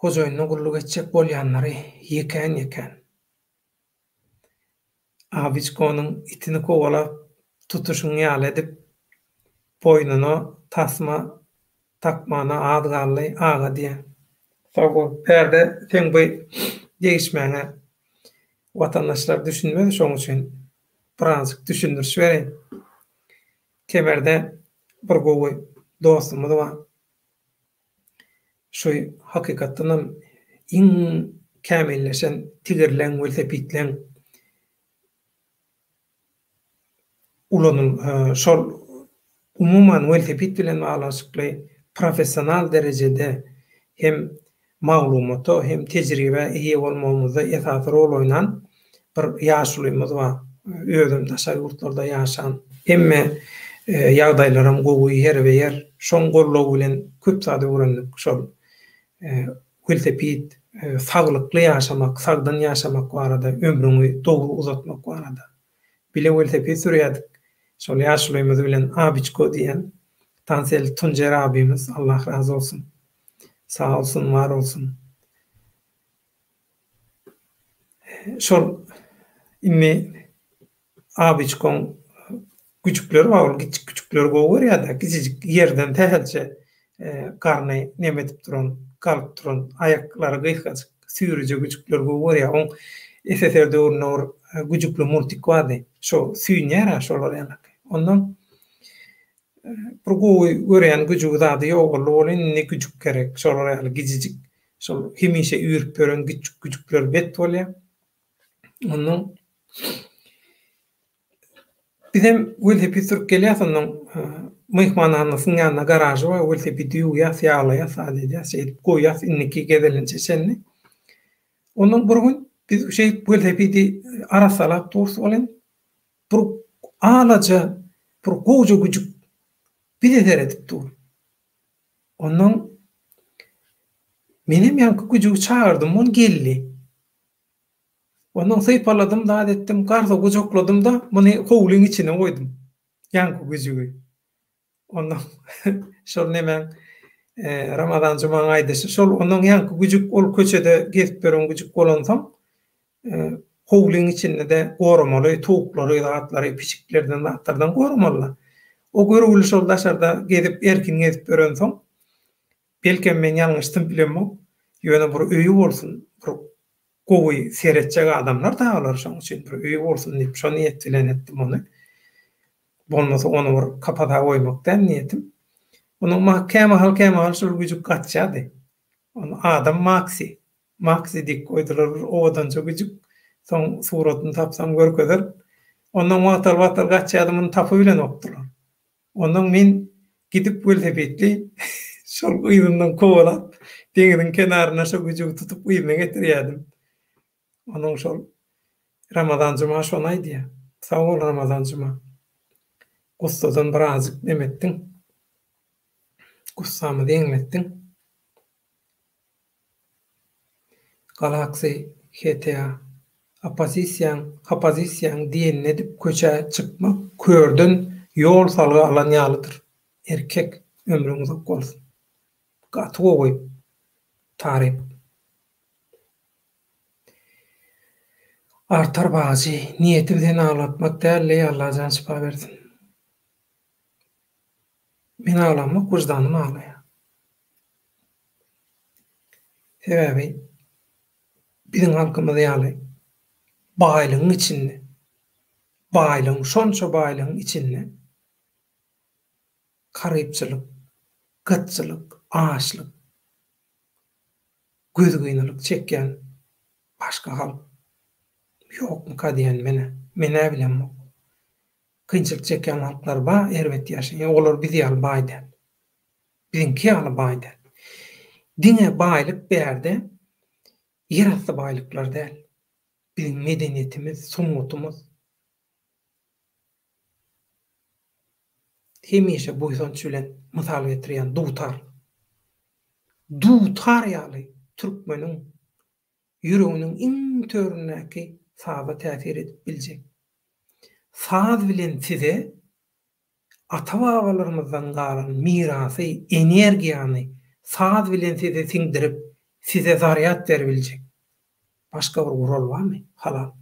hojaýynyň gulluk etjek bolýanlary ýeken. Abiçkonyň itini kovalap tutuşyny ýaly edip boýnuna tasma takmana ad gally aga diýen. Sağol perde sen bu değişmene vatandaşlar düşünmedi, şoň üçin birazcık düşündürüş bereyim. Kemerde bir gowy dostumuz var. Şu hakykatynam iň kämilleşen tigirlen velosipedlen ulanyň şol umuman velosiped bilen alaşykly professional derejede hem maglumaty hem tejribe eýe bolmamyzda esas rol oýnan bir ýaşlymyz bar. Özüm daşary ýurtlarda ýaşan. Emme ýagdaýlarym gowy her we yer şoň gollugy bilen köp sady öwrendik. Şol velosiped saglykly ýaşamak, sagdan ýaşamak barada ömrüňi dogry uzatmak barada. Bile velosiped sürýärdik. Şol ýaşlymyz bilen Abiçko diýen Tansel Tuncer abimiz, Allah razı olsun. Sağ olsun, var olsun. Şol inni Abiçkon küçükleri var, küçükleri gower ýa-da kiçik yerden täzelçe karny nemetip duran, kalyp duran, aýaklary gysgaç sürüje küçükler gower ýa, on SSR döwründe güjükli multik vardy. Şo süýnýär şolar ýa. Ondan Progowy görýän güjügi zady ýok, bolyn ne güjük gerek, şolar ýaly gijijik. Şol hemişe üýrüp beren güjükler bet bolýar. Ondan bizim velosiped sürüp gelýärsiň, myhmanhanasyň ýanyna garajy bar, velosipedi ýuýýar, ýaglaýar, sadece şeýip goýýar, inniki gezelinçe şenni. Ondan bir gün biz velosipedi arasalap dursa bolan, bir alaja, bir goýja güjük bir eder edip dur. Ondan menem ýanky güjügi çağırdym, on geldi. Ondan sypaladym da etdim, garda gojokladym da muny howlyň içine goýdum. Ýanky güjügi. Ondan şol nemen Ramazan Cuma aýdysy şol ondan ýanky güjük ol köçede gezip beren güjük bolansam howlyň içinde de goramaly, tovuklary, atlary, piçiklerden, atlardan goramaly. O görüwli şol daşarda gezip erkin gezip beren soň belkem men ýalňyşdym bilenmok, ýöne bir öýü bolsun, bir gowy seretjek adamlar taýýarlar şoň üçin bir öýü bolsun diýip şo niýet bilen etdim ony. Bolmasa onu bir kapata goýmakdan niýetim. Onuň mahkema şol güjük gatşady. Onu adam Maxi dik koydular, ovadan çok güjük. Soň suratyny tapsam görkezler. Ondan watal gatşadymyň tapy bilen okdular. Ondan men gidip velosipedli şol ýyryndan kowalap deňiziň kenaryna şo güjügi tutup ýyryna getirýärdim. Onuň şol Ramazan Cuma şonu aýdy. Sağ ol Ramazan Cuma. Gustadan birazcık demetdiň. Gussamy deňletdiň. Galaksy GTA opozisiýaň diýen edip köçe çykmak körden ýol salgy alan ýalydyr. Erkek ömrüň uzak bolsun. Gaty gowy tarip. Artar bazy niýeti bilen aglatmak däl, Allah jan şifa bersin. Men aglanmak wyjdanym aglaýar. Sebäbi bizim halkymyz ýaly baýlygyň içinde, şonça baýlygyň içinde garypçylyk, gatçylyk, açlyk, göz gıynalyk çekýän başga halk ýokmy ka diýen mene bilen bu. Kynçylyk çekýän halklar ba, elbet ýaşaýan. Olar bizi ýaly baýdy. Biziňki ýaly baýdy. Diňe baýlyk berde ýeratdy baýlyklar däl. Biziň medeniýetimiz, sumgutumuz hemişe boýsonçy bilen mysal getirýän dutar. Dutar ýaly türkmeniň ýüreginiň iň töründäki saza täsir edip biljek. Saz bilen size ata-babalarymyzdan galan mirasy, energiýany saz bilen size siňdirip, size zaryat berebiljek. Başga bir gural barmy? Halal.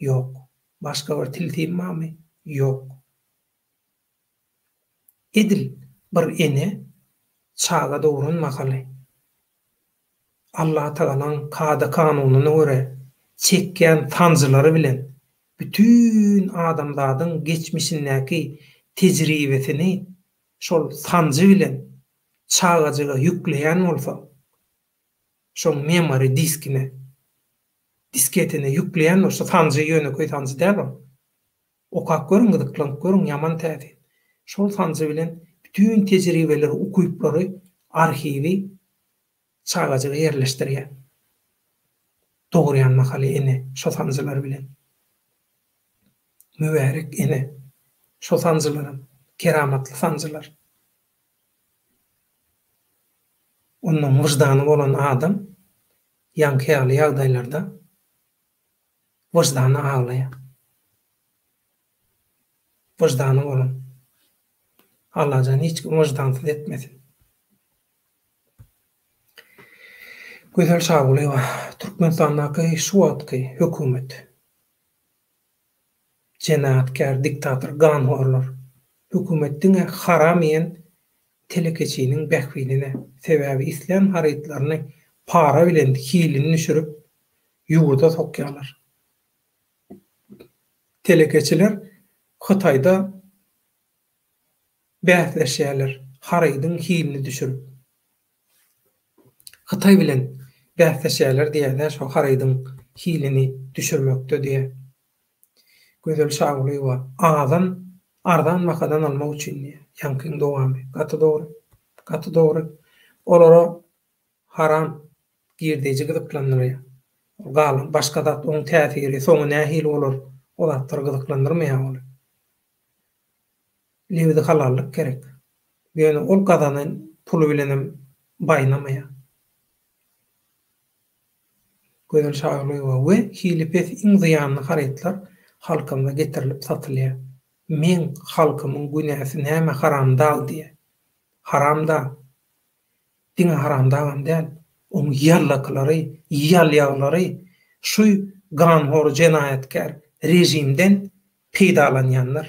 Ýok. Başga bir tiltim barmy? Ýok. Edil bir ene çaga dogran makaly. Allah Taala'nın kada kanunyna göre çekýän tanjylary bilen bütün adamlaryň geçmişindäki tejribesini şol sanjy bilen çagajaga ýükleýän bolsa, şol memory disketine ýükleýän bolsa, sanjy ýöneköý sanjy däl. Okak görüň, gyzyklanıp görüň, ýaman täze. Şol sanjy bilen bütün tejribeleri, ukuyuplary, arhiwi çagajaga ýerleşdirýän. Doguryan makaly ene şol sanjylar bilen. Mübarek ene şol sanjylar, keramatly sanjylar. Onun wyjdany bolan adam ýanky ýaly ýagdaýlarda wyjdany aglaýar. Wyjdany bolan. Allah'tan hiç wyjdansız etmesin. Güzel şaguly wa Türkmenistandaky şu wagtky hökümet, jenatkar, diktator, ganhorlar hökümetdiň haram ýen telekeçiniň bähwiline sebäbi islam harytlaryny para bilen hilini düşürüp ýurda sokýarlar. Telekeçiler Hytaýda bähleşýärler, harydyň hilini düşürüp. Hytaý bilen bähleşýärler diýerler, şo harydyň hilini düşürmekde diýe. Gözel şaguly wa azan ardan makadan almak üçin ýankyň dowamy. Gaty dogry. Olara haram girdiği gıdıklandırıyor. Galan başka da onun täsiri soňy nähil bolar, o zatlar gıdıklandyrmaýar bolar. Lewde halallyk gerek. Ýöne ol gazanyň puly bilenem baýnamaýar. Gözel şaguly we hilipes iň ziýanly harytlar halkymda getirilip satylýar. Men halkymyň günäsi näme haramda diýe. Haramda. Diňe haramda däl. Onu ýallaklary, ýalýaglary şu ganhor jenaýatkar rejimden peýdalanýanlar,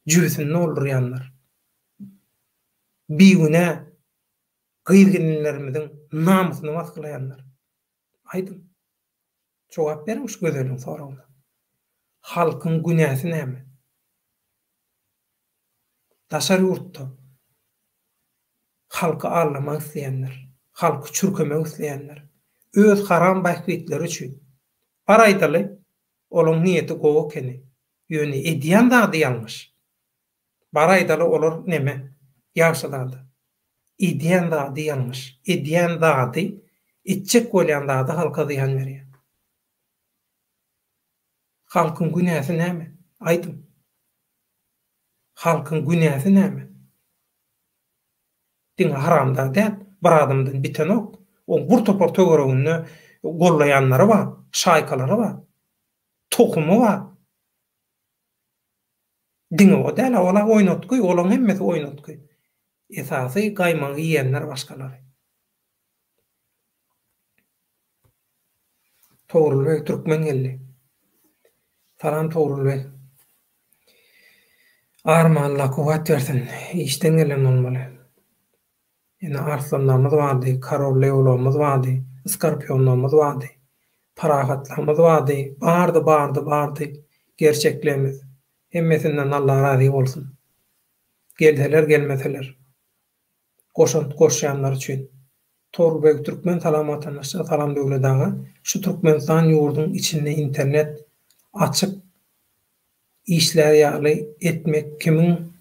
jübüsini öldürýänler. Biýüne gyýrginlerimiziň namusyny wasklaýanlar. Aýdym. Jogap beriň şu gözeliň soragyna. Halkyň günäsi näme? Daşary ýurtda halka arlamak isleýänler, halky çürkemek isleýänler, öz haram bähwitleri üçin paraýdaly olaň niýeti gowy ekeni, ýöne edýän zady ýalňyş. Paraýdaly olar neme? Ýagşylady. Edýän zady ýalňyş. Edýän zady etjek bolýan zady halka ziýan berýär. Halkyň günäsi näme? Aýdym. Halkyň günäsi näme? Diňe haramda däl, bir adamdan biten ok. O bir topar töweregini gollaýanlary bar, şaýkalary bar. Tokumy bar. Diňe o däl, olar oýnatky, olaň hemmesi oýnatky. Esasy gaýmagy ýeýenler başgalary. Togrulbek Türkmen geldi. Salam Togrulbek. Armanla kuwat bersin. İşden gelen olmaly. Ýene arslanlarymyz bardy, karolleýolarymyz bardy, iskarpionlarymyz bardy, parahatlarymyz bardy, bardy. Gerçeklerimiz. Hemmesinden Allah razy bolsun. Gelseler, gelmeseler. Goşanýanlar üçin. Torbek Türkmen salam vatandaşlar, salam döwletaga. Şu Türkmenistan ýurdun içinde internet açyk işler ýaly etmek kimin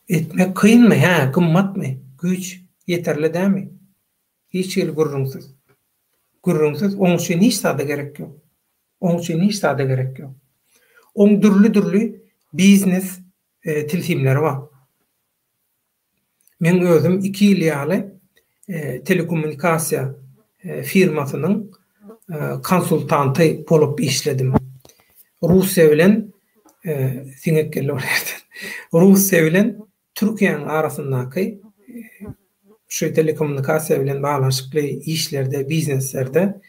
etmek kıyınmy? Ha, gymmatmy? Güç yeterli dämi? Hiç ýyl gurrunsyz. Gurrunsyz oň üçin hiç sada gerek ýok. Oň üçin hiç sada gerek ýok. Oň dürli biznes tilsimleri var. Men özüm 2 ýyl ýaly telekommunikasiýa firmasynyň konsultanty bolup işledim. Russiýa bilen siňekli bolardy. Russiýa bilen Türkiýanyň arasyndaky şu telekommunikasiýa bilen baglanşykly işlerde, bizneslerde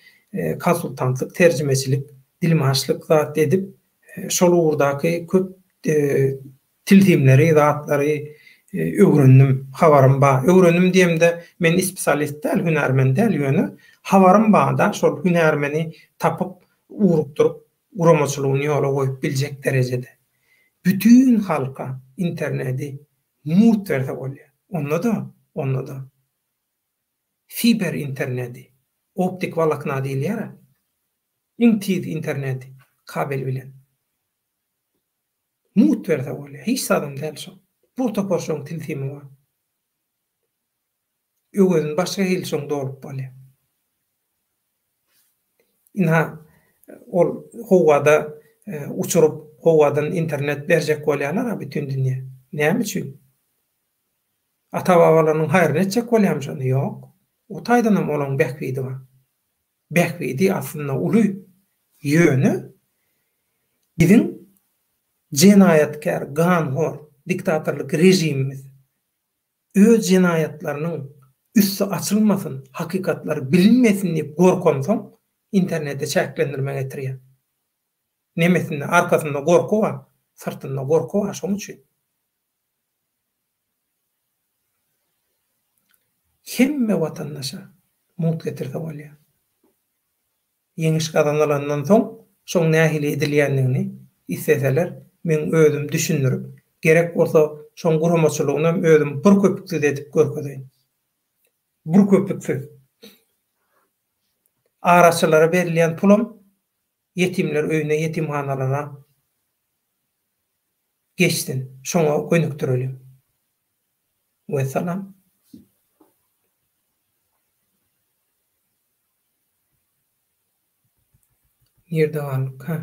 konsultantlyk, terjimeçilik, dilmaşlyk zat edip şol urdaky köp tilsimleri, zatlary öwrendim, habarym bar. Öwrendim diýemde men spesialist däl, hünärmen däl ýöne habarym barda şol hünärmeni tapyp, urukdurup, uramaçylygyny ýola goýup biljek derejede. Bütün halka interneti murt berse bolýar. Onda da fiber interneti, optik walakna diýilýär. Intiz interneti, kabel bilen. Murt berse bolýar. Hiç sadam däl şo. Bu toporşoň tilsimi bar. Öwrün başga hilşoň dolup bolýar. Inha ol howada uçurup howadan internet berjek bolýarlar bütün dünýä. Näme üçin? Ata-babalarynyň haýryna etjek bolýarmy şonu? Ýok. O taýdanam olaň bähwidi bar. Bähwidi aslynda uly ýöne biziň jenaýatkar, ganhor, diktatorlyk rejimimiz öz jenaýatlarynyň üstü açylmasyn, hakykatlar bilinmesin diýip gorkansoň internette çäklendirme getirýär. Nemesinde arkasında gorku var, sırtında gorku var, şoň üçin. Hemme watandaşa mut getirse bolýar. Yeňiş kazanılandan soň şoň nähili edilýändigini isseseler men özüm düşünürüp gerek bolsa şoň guramaçylygyny özüm bir köpükli edip görkezeýin. Bir köpüksiz. Araçylara berilýän pulum yetimler öýüne, yetimhanalara geçsin. Şoňa önükdirelim. Ve salam. Ýerde galyk, ha.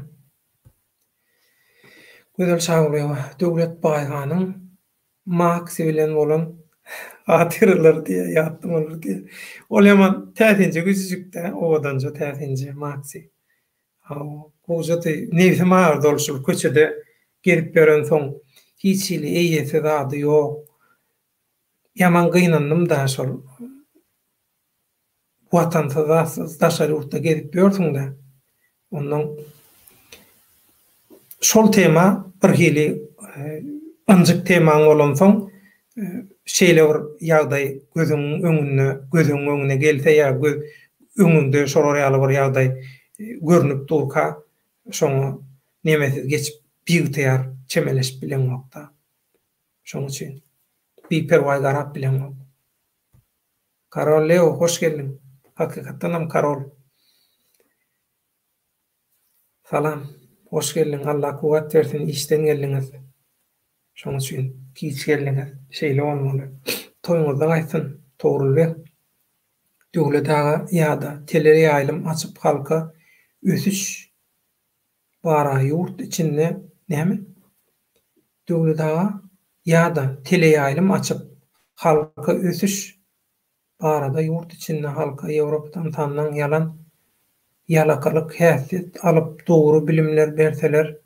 Gözel şagyrlygy Döwlet Baýganyň Marx bilen bolan hatyrlar diýe ýatdym olur ki. Ol ýaman täsinje güzüjükde, owadança täsinje Marxy. Bu zaty nebsi maýar dolşul köçede gelip beren soň hiç ýyly eýesi zady ýok. Ýaman gynandym da şol watansyz daşary urtda gelip börsüň-de. Ondan şol tema bir hili anjyk temaň bolan soň şeýle bir ýagdaý gözüň öňüne gelse ýa öňünde şol ýaly bir ýagdaý görnüp durka şoňa nemesiz geçip biýtýär çemeleşip bilen wagtda. Şoň üçin bir perwaý garap bilen wagt. Karol Leo, hoş geldin. Hakykatdanam Karol. Salam, hoş geldin. Allah kuwat bersin, işden geldiňiz. Şoň üçin kiç geldiňiz. Şeýle bolmaly. Toýuňyzdan aýsyn, togruly. Döwletaga ýa-da teleri ýaýlym açyp halka ösüş bara ýurt içinde näme? Döwletaga ýa-da tele ýaýlym açyp halka ösüş barada ýurt içinde halka Ýewropadan tanlanan ýalan ýalakalyk häsiýet alyp dogry bilimler berseler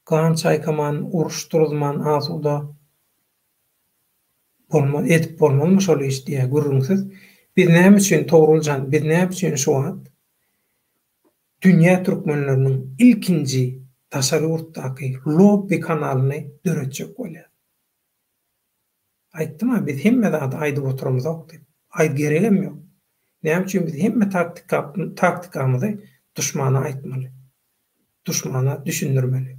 gan çaýkaman, uruşdurulman azuda edip bolmaly şol iş diýe gurrunsyz. Biz näme üçin togruljan, biz näme üçin şu wagt dünýä türkmenleriniň ilkinji taşary urtdaky lobby kanalyny döretjek bolýar. Aýtdym, biz hemme zat aýdyp oturamyzok diýip. Aýt geregem ýok. Näme üçin biz hemme taktikamyzy duşmana aýtmaly. Duşmana düşündirmeli.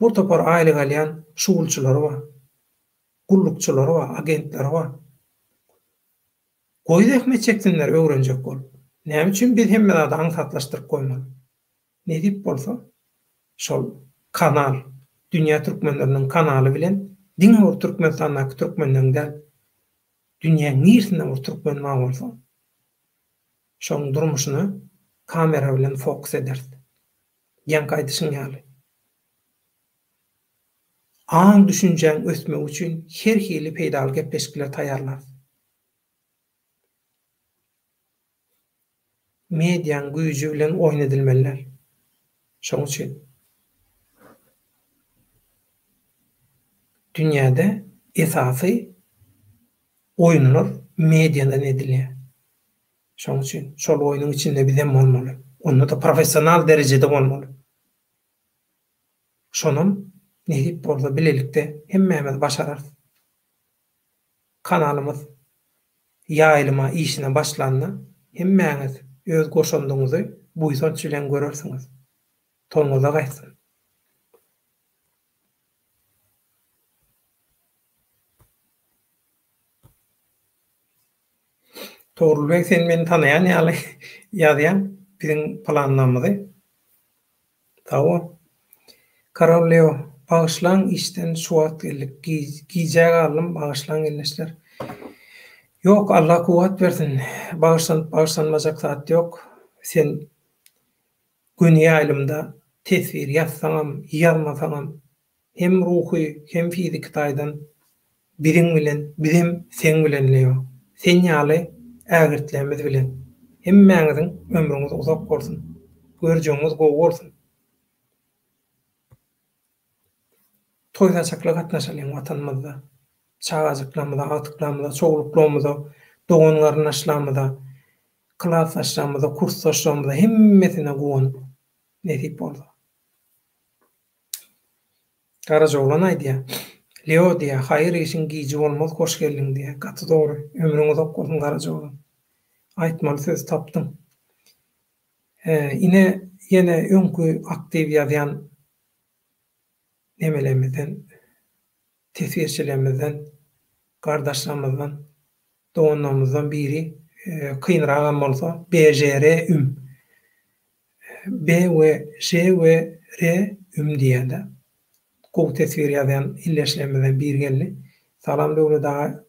Bu topar aýly galýan şuwulçylary bar. gullukçylary bar, agentleri bar. Goýda ähmet çeksinler öwrenjek bolup. Näme üçin biz hemme zady aňsatlaşdyryp goýmaly? Ne diýip bolsa, şol kanal, dünýä türkmenleriniň kanaly bilen diňe bir Türkmenistanyň türkmenlerinden dünýä nirsinden bir türkmen bolsa, şoň durmuşyny kamera bilen fokus eder. Ýankaýdy sinýaly. Aň düşünjäň ösmek üçin her hili peýdaly gepleşikler taýýarlar. Mediaň güýji bilen oýnadylmalylar. Şoň üçin dünýäde esasy oýunlar mediadan edilýär. Şoň üçin şol oýunyň içinde bizem bolmaly. Onda da professional derejede bolmaly. Şonum nähip bolsa bilelikde hemmämiz başarar. Kanalymyz ýaýlyma işine başlandy. Hemmäňiz öz goşandyňyzy bu ýsonç bilen görersiňiz. Toňuza gaýsyn. Toğrulbek sen meni tanayan ýaly ýazýan biziň planlamyzy. Tamam. Karol Leo bağışlan işten suat gelip giyecek alım bağışlan gelişler. Yok Allah kuvvet versin. Bağışlanmazak saat yok. Sen güni aylımda tesvir yazsam, yazmasam hem ruhi hem fizik taýdan bizim sen bilen Leo. Sen ýaly ägirtlemez bilen. Hemmäňiziň ömrüňiz uzak bolsun. Görjegiňiz gowy bolsun. Toýda çakla gatnaşalyň watanymyzda. Çağajyklarymyzda, atyklaryňyzda, çoğuluklarymyzda, dogan garnaşlarymyzda, klasaşlarymyzda, kursdaşlarymyzda hemmesine gowanyp nesip boldy. Garajoğlan aýdýar. Leo diýär, haýyr işin giýji bolmaz, hoş geldiň diýär. Gaty dogry. Ömrüň uzak bolsun Garajoğlan. Aýtmaly söz tapdyň. Ýene öňkü aktiw ýazýan nemelemizden, tesirçilerimizden, kardeşlerimizden, doğanlarımızdan biri kıyınrağın bolsa BJR B ve J ve R diýende. Gowy tesir ýazan illeşlerimizden biri geldi. Salam döwle daha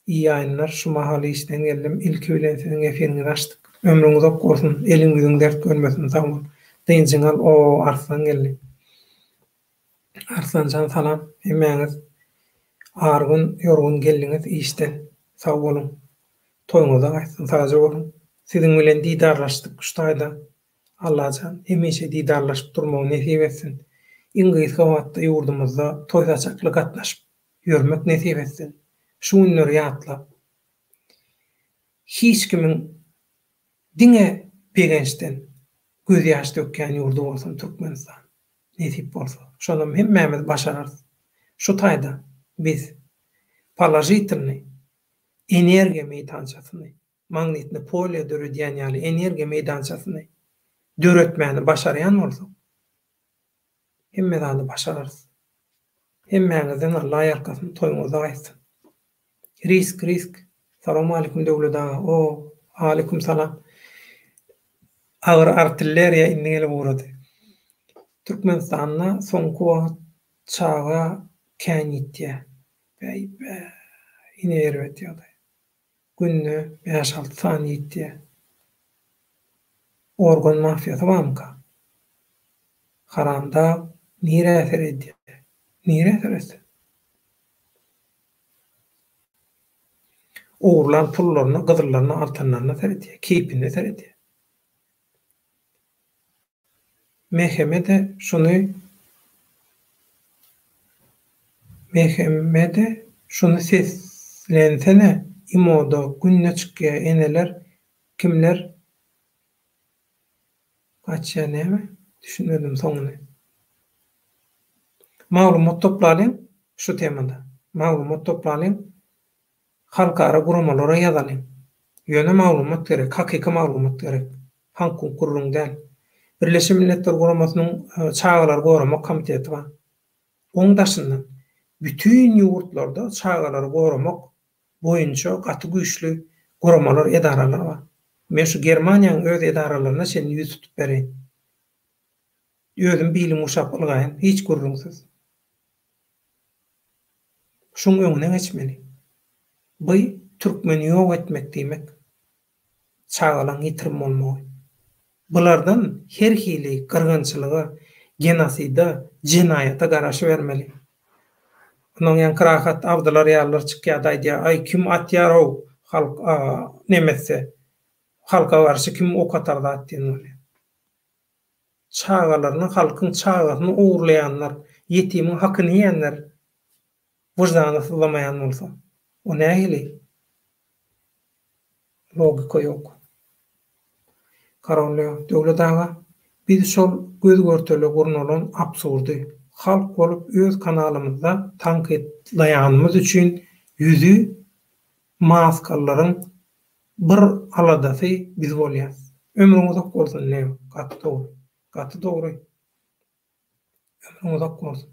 iyi ýaýnlar. Şu mahaly işden geldim. İlki bilen siziň efiriňizi açdyk. Ömrüňiz uzak bolsun, eliňiziň dert görmesin. Tamam. Deňjiňal o Arslan geldi. Arslanjan salam. Hemmäňiz argyn, ýorgun geldiňiz işden. Sag bolun. Toýuňyza gaýsyn, saja bolun. Siziň bilen didarlaşdyk şutaýda. Allahan hemişe didarlaşyp durmagy nesip etsin. İňgiz howatda ýurdumyzda toýda çakly gatnaşyp ýörmek nesip etsin. Şu günleri ýatlap hiç kimiň diňe begençden göz ýaş dökýän ýurdu bolsun Türkmenistan. Nesip bolsa, şonum hemmämiz başararys. Şu taýda biz положительный energiýa meýdançasyny, magnitni polya döredýän ýaly energiýa meýdançasyny döretmäni başarýan bolsak, hemmäzany başararys. Hemmäňizden Allah ýarkasyn toýuňyza gaýsyn. Risk. Salam aleykum döwleda. Aleykum salam. Agyr artilleriýa indigeli burady. Türkmenistanyna soňky wagt çağa kän ýitdi. Ine erbet ýaly. Günne 5-6 sany ýitdi. Organ mafiýasy barmyka? Haramda nire eser edýär. Nire eser? Oğurlan pullaryny, gyzyrlaryny, altanlaryny eser edýär. Keypini eser edýär. Mehmede şunu seslensene imoda günne çykýar eneler kimler gaçýar näme düşünmedim soňuny. Maglumat toplalyň şu temada. Maglumat toplalyň halkara guramalara ýazalyň. Ýöne maglumat gerek, hakyky maglumat gerek. Hankun kuruluň däl. Birleşmiş Milletler Guramasynyň çağlar gorama komiteti bar. Oň daşyndan bütün ýurtlarda çağalary goramak boýunça gaty güýçli goramalar, edaralar bar. Men şu Germaniýanyň öz edaralaryna sen ýüz tutup bereň. Özüm bilim uşak bolgaýyn, hiç gurrunsyz. Şoň öňüne geçmeli. Bu türkmeni ýok etmek diýmek. Çağalaň ýitirim bolmagy. Bulardan her hili kırgınçılığı, genasida, cinayata garaşy bermeli. Onuň ýan kırahat abdylar ýarlar çykýar diýär, ay kim atýar o halk nemetse. Halka garşy kim ok atar da atýan. Çağalaryny, halkyň çağalaryny uğurlayanlar, ýetimiň hakyny ýenler, wyjdany sızlamaýan bolsa, o nähili? Logika ýok. Karolýa döwlet biz şol göz görteli gurnalan absurdy halk bolup öz kanalymyzda tankitlaýanymyz üçin ýüzü maskalaryň bir aladasy biz bolýar. Ömrüň uzak bolsun ne? Gaty dogry. Ömrüň uzak bolsun.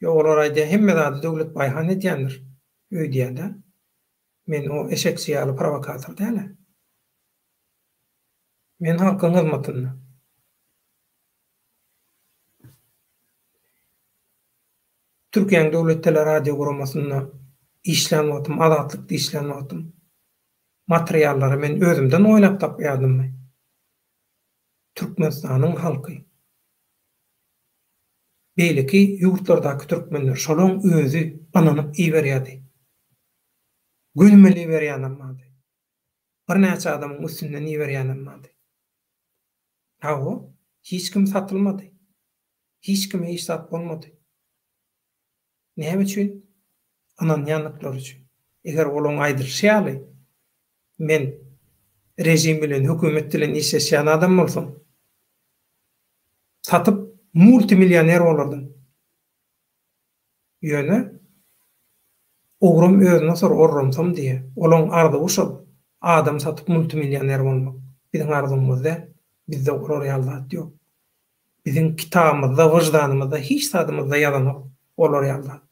Ýoglar aýda hemme zady döwlet baýhan edýändir. Öýdýände. Men o eşek siýaly provokator däle. Men halkyň hyzmatyna. Türkiýanyň döwlet teleradio guramasyna işlenýärdim, azatlykda işlenýärdim. Materiallary men özümden oýlap tapýardım. Türkmenistanyň halky. Beýleki ýurtlardaky türkmenler şolaň özü ananyp iýberýärdi. Gülmeli berýänmadi. Bir näçe adamyň üstünden iýberýänmadi. Hawa hiç kim satylmady. Hiç kime hiç sat bolmady. Näme üçin? Anan ýanlyklary üçin. Eger olaň aýdyrşýaly, men rejim bilen, hökümet bilen işleşýän adam bolsam, satyp multimillioner bolardım. Ýöne ogrum özüne sor orramsam diýe. Olaň ardy uşul adam satyp multimillioner bolmak. Biziň arzumyzda bizde o realdat ýok. Biziň kitabymyzda, wyjdanymyzda, hiç sadymyzda ýazanok o realdat.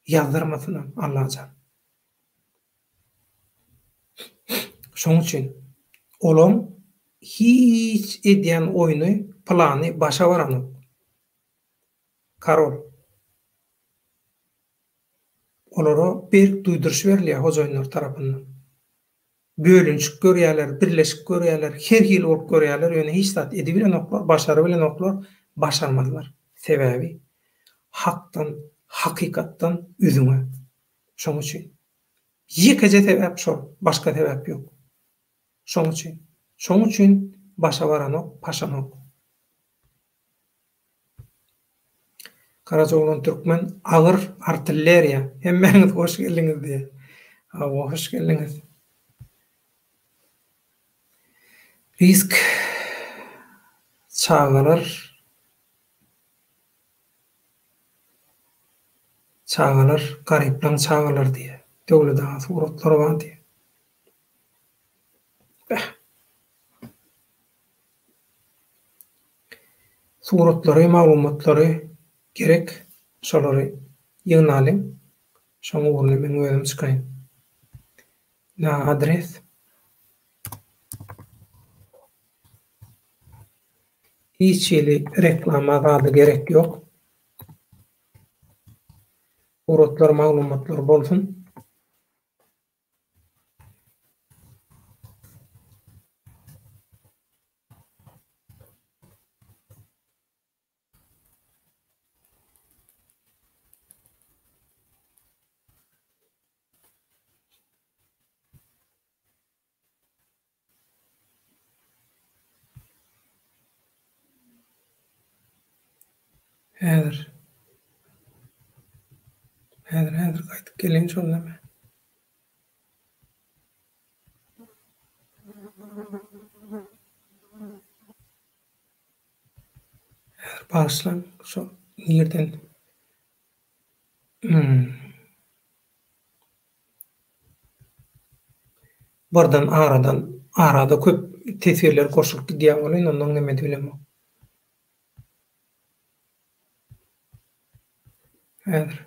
Yazdırmasın Allah'a. Şoň üçin olaň hiç edýän oýny, plany başa baranyp. Karol. Olara bir duýduruş berilýär hojaýynlar tarapyndan. Bölünçük görýärler, birleşik görýärler, her hil bolup görýärler, ýöne hiç zat edi bilen oklar, başary bilen oklar başarmadylar. Sebebi hakdan, hakykatdan üzüňe. Şoň üçin ýekece sebäp şol, başga sebäp ýok. Şoň üçin başa baranok, paşanok. Karajoğlan türkmen agyr artilleriýa. Hemmeňiz hoş geldiňiz diýe. Hoş geldiňiz. Risk çağalar gariplan çağalar diye. Döwlet suratları var diye. Suratları, maglumatlary gerek şolary ýygnalyň. Şoň urny men özüm çykaýyn. Adres hiç reklama da gerek yok. Suratlar, maglumatlar bolsun. Häzir gaýtyp gelen şoňlama. Başlan şo ýerden bardan arada köp tesirler goşulyp gidýär bolan, ondan näme bilemok. Häzir.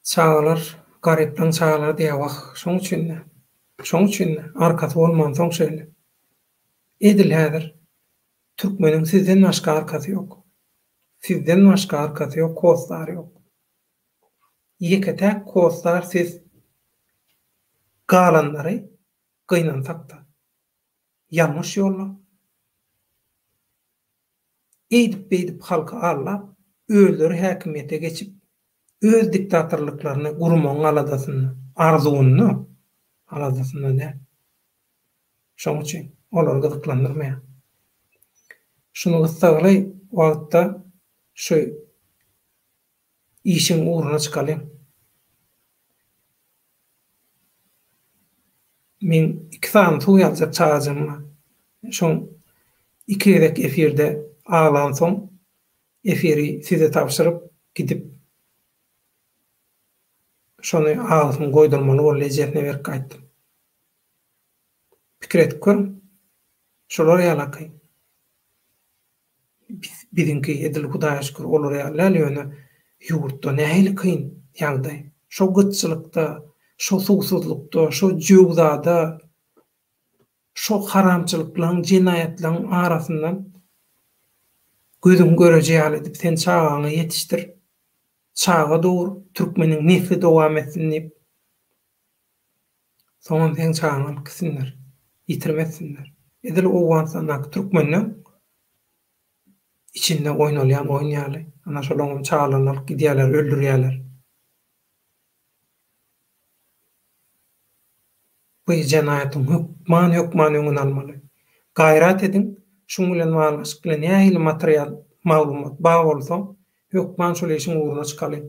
Çağalar, garyplyň çağalar diýe wag. Şoň üçin arkasy bolman soň şeýle. Edil häzir türkmeniň sizden başga arkasy ýok. Sizden başga arkasy ýok, kostary ýok. Ýeketäk kostar siz galanlary gynansak-da. Ýalňyş ýolla. Edip halka allap, özleri häkimiýete geçip, öz diktatorlyklaryny gurmaň aladasyny, arzuwyny aladasyny da. Şoň üçin olar gyzyklandyrmaýar. Şunu gysgaly wagtda şu işiň uğruna çykalyň. Men 2 saat suw ýaljak çagajymma. Şoň 2 gerek efirde ağlan soň efiri size tapşyryp gidip şonu ağzym goýdurmaly bolýajetine berip gaýtdym. Pikir etip görüň. Şolar ýalaky. Biziňki edil Hudaýa şükür olar ýaly ýöne ýurtda nähili kyn ýagdaý. Şo gytçylykda, şo suwsuzlukda, şo jugzada, şo haramçylyklaryň, jinayetlaryň arasyndan gözüm görejek ýaly edip sen çağaňy ýetişdir. Çağa dur, türkmeniň nesli dowam etsin diýip. Soňra sen çağaňy alyp gitsinler, ýitirmesinler. Edil owgansanak türkmeniň içinde oýnalýan oýnýaly. Ana şolaryň çağalaryny alyp gidýärler, öldürýärler. Bu janayatyň hukman ýokmany almaly. Gaýrat ediň, şoň bilen baglanşyk bilen nähili material, maglumat bar bolsa, hukman şol işiň uğruna çykaly.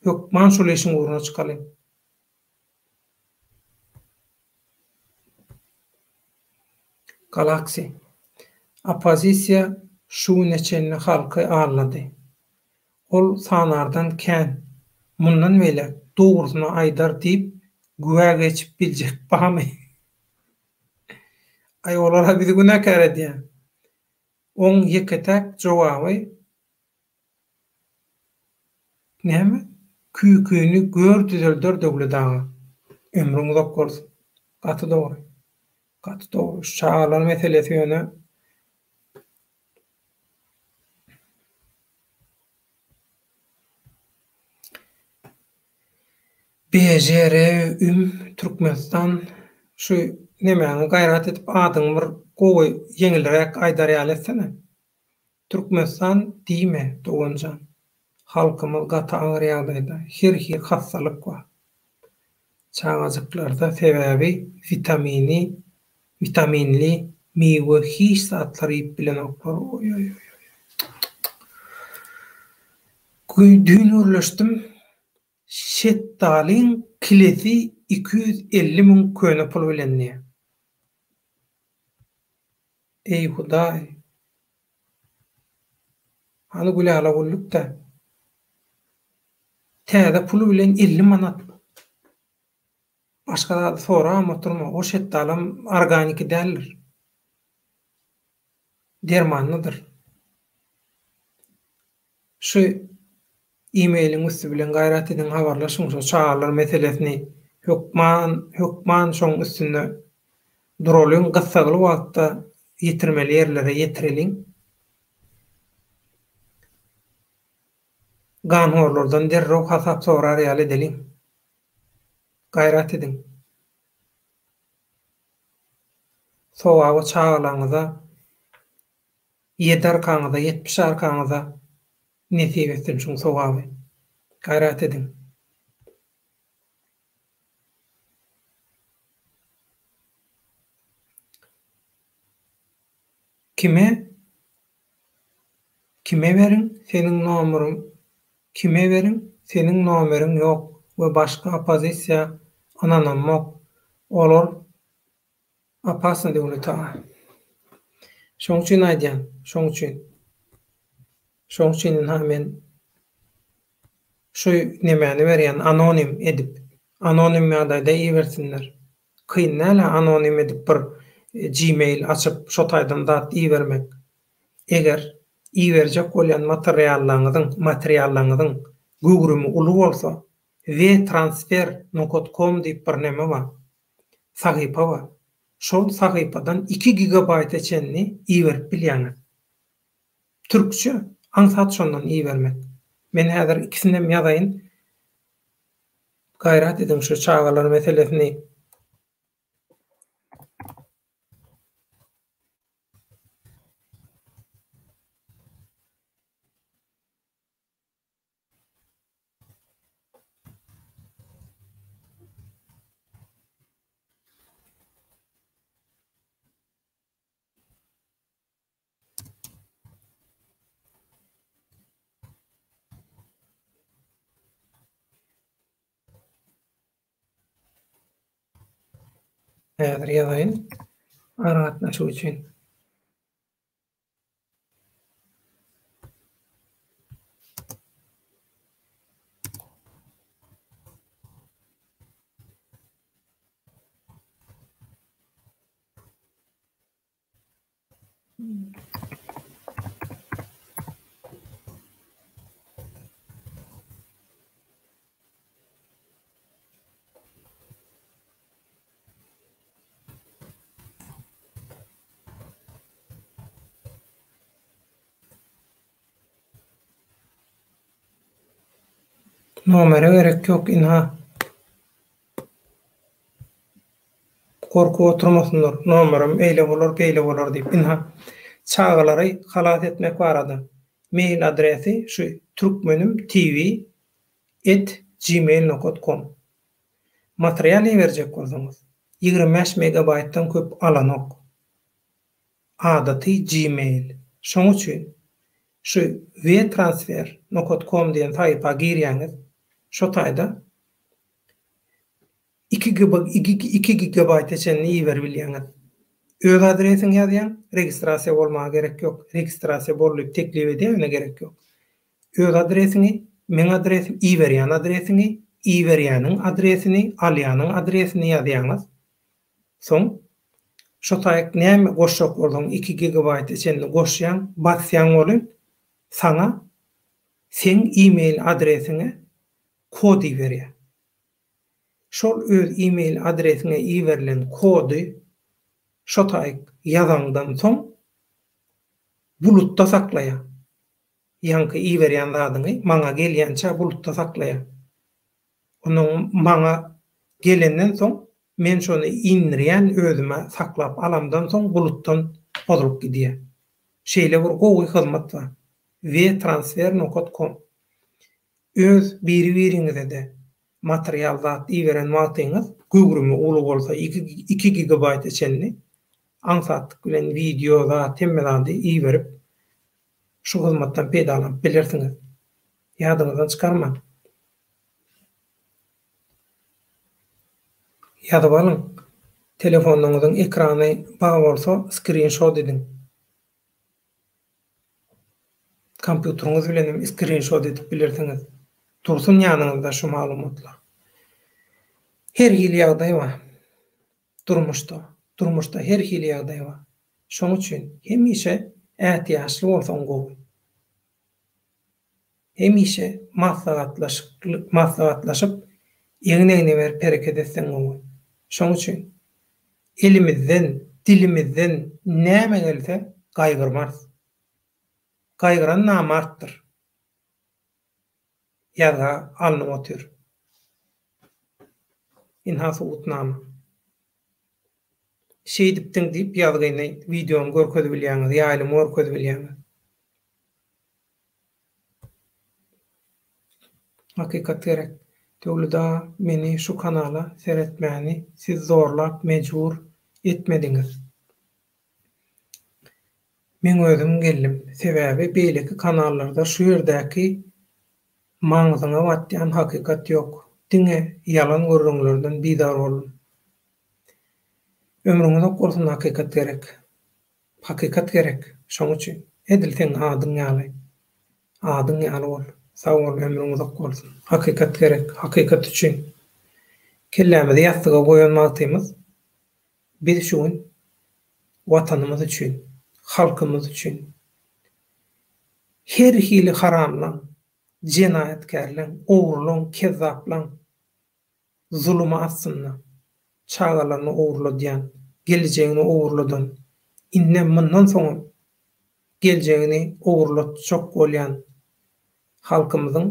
Hukman şol işiň uğruna çykaly. Galaksi. Opozisiýa şu neçenli halky ağırlady. Ol sanardan kän, mundan bele dogrusyna aýdar diýip güwä geçip biljek bahamy. Ay olara bizi günäkär edýär. Oň ýeketäk jogaby näme? Küýküni gör düzeldir döwletaga. Ömrüň uzak bolsun. Gaty dogry. Gaty dogry. Şahalar meselesi ýöne BJR Türkmenistan şu nemäni gaýrat edip adyň bir gowy ýeňilrek aýdarýaly etsene. Türkmenistan diýme doganjan. Halkymyz gaty agyr ýagdaýda, her hassalyk bar. Çağajyklarda sebäbi vitaminli mewe hiç satlary bilen oklar. Dün urlaşdym. Şetdalin kilesi 250 000 köne pul bilenni. Ey Hudaý. Haly gülala bollukda. Täze pul bilen 50 manat. Başga soram oturma. O şetdalam organik däldir. Dermanlydyr. Şu e-mailiň üstü bilen gaýrat ediň habarlaşyň şo çağalar meselesini hukman şoň üstünde duralýan gysgaly wagtda ýetirmeli ýerlere ýetireliň. Ganhorlardan derrew hasap sorar ýaly edeliň. Gaýrat ediň. Sowagy çağalaňyza 7 arkaňyza 70 arkaňyza nesip etsin şoň sowaby. Gaýrat ediň. Kime beriň seniň nomeryň? Kime beriň seniň nomeryň ýok we başga opozisiýa ananamok. Olar apasny döwleta. Şoň üçin aýdýan, şoň üçin men şu nemäni berýän anonim edip, anonim ýagdaýda iýersinler. kynnaly anonim edip bir Gmail açyp şo taýdan zat iýermek. Eger iýerjek bolýan materiallaryňyň göwrümi uly bolsa, wtransfer.com diýip bir näme bar. Sahypa bar. Şol sahypadan 2 GB eçenni iýerip bilýäňiz. Türkçe ansat şondan iýermek. Men häzir ikisinem ýazaýyn. Gaýrat edin şu çağalar meselesini. Häzir ýazaýyn. Aratnaşyk üçin. Nomere gerek yok inha. Korku oturmasınlar. Nomerim eyle bolar, beyle bolar diýip inha. Çağalary halat etmek barada. Mail adresi şu turkmenimtv@gmail.com. Material berjek bolsaňyz 25 megabaytdan köp alanok. Adaty Gmail. Şoň üçin şu wtransfer.com diýen taýpa girýäňiz. Şo taýda 2 GB eçenni iýer bilýäňiz. Öz adresiňi ýazýan, registrasiýa bolmaga gerek ýok. Registrasiýa bolup teklip edýäňe gerek ýok. Öz adresiňi, men adresim, iýerýän adresiňi, iýerýäniň adresini, alýanyň adresini ýazýaňyz. Soň şo taýda näme goşjak bolan 2 GB eçenni goşýan, basýan bolun saňa sen e-mail adresiňe kod iýerýär. Şol öz e-mail adresine iýerilen kody şo taýda ýazandan soň bulutda saklaýar. Ýanky iýerýän zadyny maňa gelýänçe bulutda saklaýar. Onuň maňa gelenden soň men şonu indirýän özüme saklap alamdan soň bulutdan odurup gidýär. Şeýle bir gowy hyzmat bar. wtransfer.com. Öz biri-biriňize de material zat iýeren wagtyňyz göwrümi uly bolsa 2 GB eçenni ansatlyk bilen video zat temmelady iýerip şu hyzmatdan peýdalanyp bilersiňiz. Ýadyňyzdan çykarma. Ýadyp alyň. Telefonuňyzyň ekrany baý bolsa screenshot edin. Kompýuteryňyz bilen screenshot edip bilersiňiz. Dursun ýanyňyzda şu maglumatlar. Her hili ýagdaý bar. Durmuşda her hili ýagdaý bar. Şoň üçin hemişe ähtiýaçly bolsaň gowy. Hemişe maslahatlaşyp ýeňine berip hereket etseň gowy. Şoň üçin elimizden, dilimizden näme gelse gaýgyrmaz. Gaýgyran namartdyr. Ýa-da alnyp otyr. Inha suwutnama. Şeýdipdiň diýip ýazgyny videony görkezip bilýäňiz, ýaly görkezip bilýäňiz. Hakykat gerek. Töwlüda meni şu kanala seretmäni siz zorlap mejbur etmediňiz. Men özüm geldim. Sebäbi beýleki kanallarda şu ýerdäki maňzyna watýan hakykat ýok. Diňe ýalan görüňlerden bidar bolun. Ömrüňize gorsun hakykat gerek. Hakykat gerek. Şoň üçin edilseň adyň ýaly. Adyň ýaly bol. Sag bol, ömrüňize gorsun. Hakykat gerek. Hakykat üçin kellämizi ýastyga goýan wagtymyz biz şuň watanymyz üçin, halkymyz üçin her hili haramlaň, jenayetkerleň, ogrulaň, kezzaplaň, zuluma atsyna, çağalaryny ogrladyan, geleceğini ogrladan, innem mundan soň geleceğini ogrlatjak bolýan halkymyzyň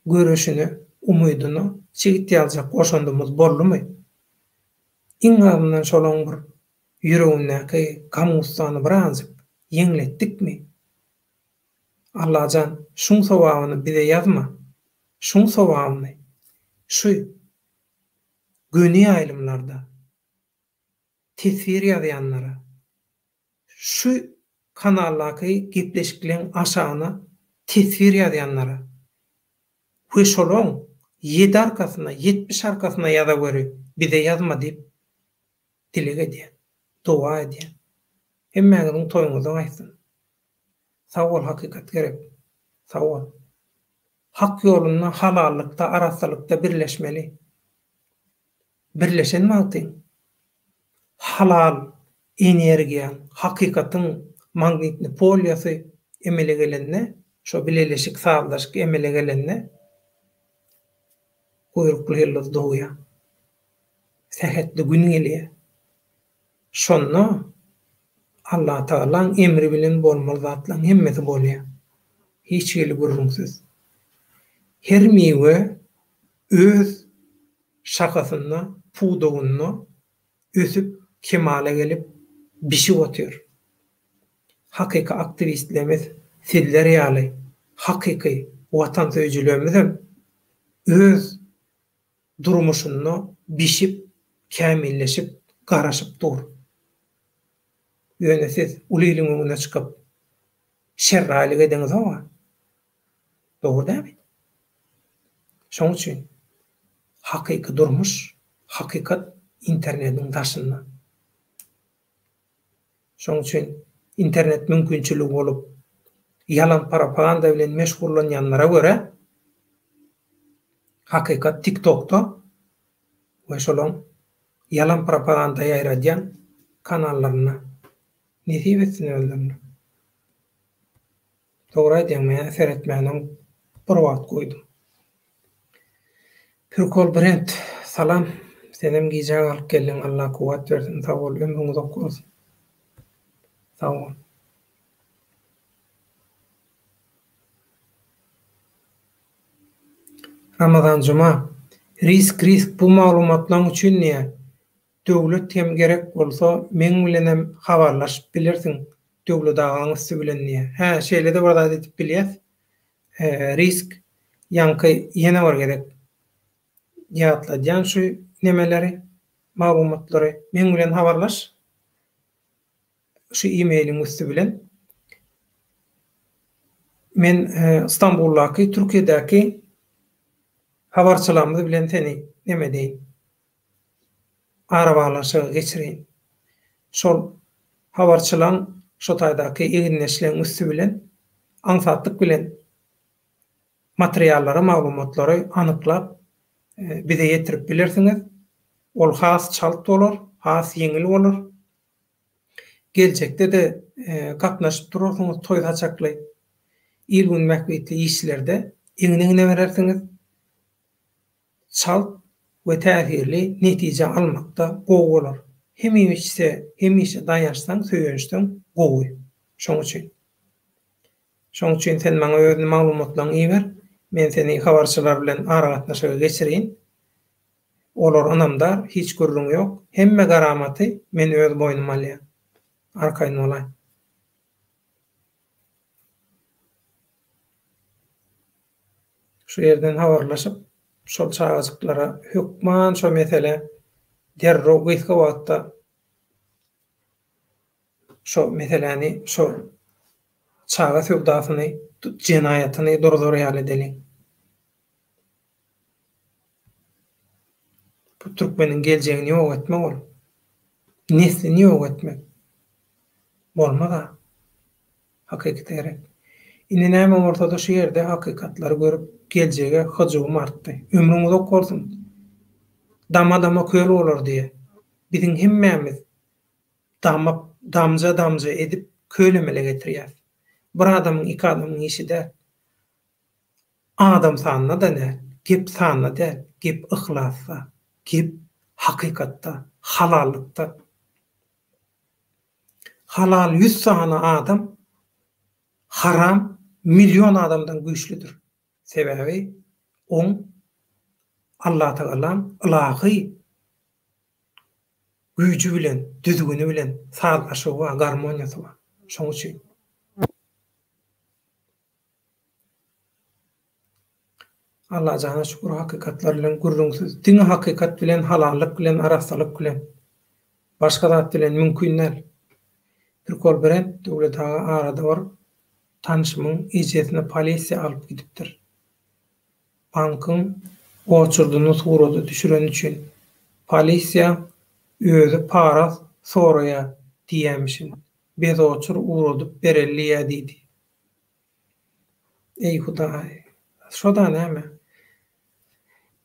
görüşini, umydyny çigitýäljek goşandymyz boldymy? Iň azyndan şolaň bir ýüregindäki gamgustany birazjyk ýeňletdikmi? Allahan şuň sowabyny bize ýazma. Şuň sowabyny şu göni aýlymlarda tesir ýazýanlara, şu kanallardaky gepleşikleň aşagyna tesir ýazýanlara, we şolaň 7 arkasyna, 70 arkasyna ýaza göri bize ýazma diýip dileg edýär, dua edýär. Hemmäňiziň toýuňyza gaýsyn. Sag bol, hakykat gerek. Sag bol. Hak ýolunda halallıkda, arassalykda birleşmeli. Birleşen magtyň halal energiýa, hakykatyň magnitni poliýasy emele gelenne, şo bileleşik sağlaşyk emele gelenne goýrukly ýyldız doýýar. Sehetli gün gelýär. Şonda Allah Taala'nın emri bilen bolmaly zatlaryň hemmesi bolýar. Hiç ýeli gurrunsyz. Her meýwe öz şakasyna, puwdugyny ösüp kemale gelip bişip otýar. Hakyky aktivistlerimiz sizler ýaly hakyky watan söýjülerimiz hem öz durmuşyny bişip, kämilleşip, garaşyp dur. Ýöne siz ulylyň öňüne çykyp şerraýlyk edeňiz ama dogry dälmi? Şoň üçin hakyky durmuş, hakykat internetiň daşynda. Şoň üçin internet mümkinçiligi bolup yalan propaganda bilen meşgullanýanlara görä hakykat TikTok'ta we şolaň yalan propaganda ýaýradýan kanallaryna nesip etsin öldürün. Dogry aýdýan, men seretmänem bir wagt goýdum. Pirkol Brent, salam. Senem gijag alyp geldiň, Allah kuwat bersin. Sag bol, ömrüňiz uzak bolsun. Sag bol. Ramazan Juma, risk bu maglumatlaryň üçin näme? Döwlet hem gerek bolsa meň bilen hem habarlaşyp bilirsiň. Döwlet agaňyz bilen näme? Ha, şeýle de barada edip bilýäs. Risk ýanky ýene bar gerek. Ýatladýan şu nemeleri, maglumatlary meň bilen habarlaş. Şu e-mailiň üstü bilen. Men Istanbuldaky, Türkiýedäki habarçylarymyz bilen seni neme deýin? Arabalaşygy geçirin. Şol habarçylaryň şo taýdaky eginleşleň üstü bilen ansatlyk bilen materiallary, maglumatlary anyklap bize ýetirip bilirsiňiz. Ol has çalt bolar, has ýeňil bolar. Geljekde de gatnaşyp durarsyňyz toý haçakly ilgün mähbetli işlerde eňine berersiňiz. Çalt we täsirli netije almakda gowy bolar. Hemişe daýarsaň söýenişden gowy. Şoň üçin sen maňa öz maglumatlaryny ber. Men seni habarçylar bilen aragatnaşyga geçireyim. Olar anamdar, hiç gurrun ýok. Hemme garamaty men öz boynuma alýar. Arkaýyn bolay. Şu yerden habarlaşyp şol çağajyklara hökman şo mesele derrok wegtga wagtda şo meseleni şo çağa söwdasyny, jenaýatyny dur-dur ýaly edeliň. Bu türkmeniň geljegini ýok etmek bol. Neslini ýok etmek. Bolmaga. Hakykat gerek. Indi näme ortada şu ýerde hakykatlary görüp geljege hyjygym artdy. Ömrüň uzak bolsun. Dama köl bolar diye. Bizim hemmemiz damja edip kölemele getirýär. Bir adamyň iki adamyň işi de adam sanına da ne? Gep sanına da, gep ihlasda, gep hakykatda, halallıkta. Halal 100 sana adam, haram milyon adamdan güýçlidir. Sebebi on Allah Teala'nın ilahy güýji bilen, düzgünü bilen sağlaşygy, garmoniýasy bar. Şoň üçin Allah jana şükür hakykatlar bilen gurrunsyz, diňe hakykat bilen, halallyk bilen, arasalyk bilen, başga zat bilen mümkinler. Bir kol bilen döwlet arada bar tanışmyň ijetine polisiýa alyp gidipdir. Bankyň oçurduny surada düşüren üçin polisiýa özü para soraýa diýmişin. Bez oçur uğradyp berelliýä diýdi. Ey Hudaý, şoda näme?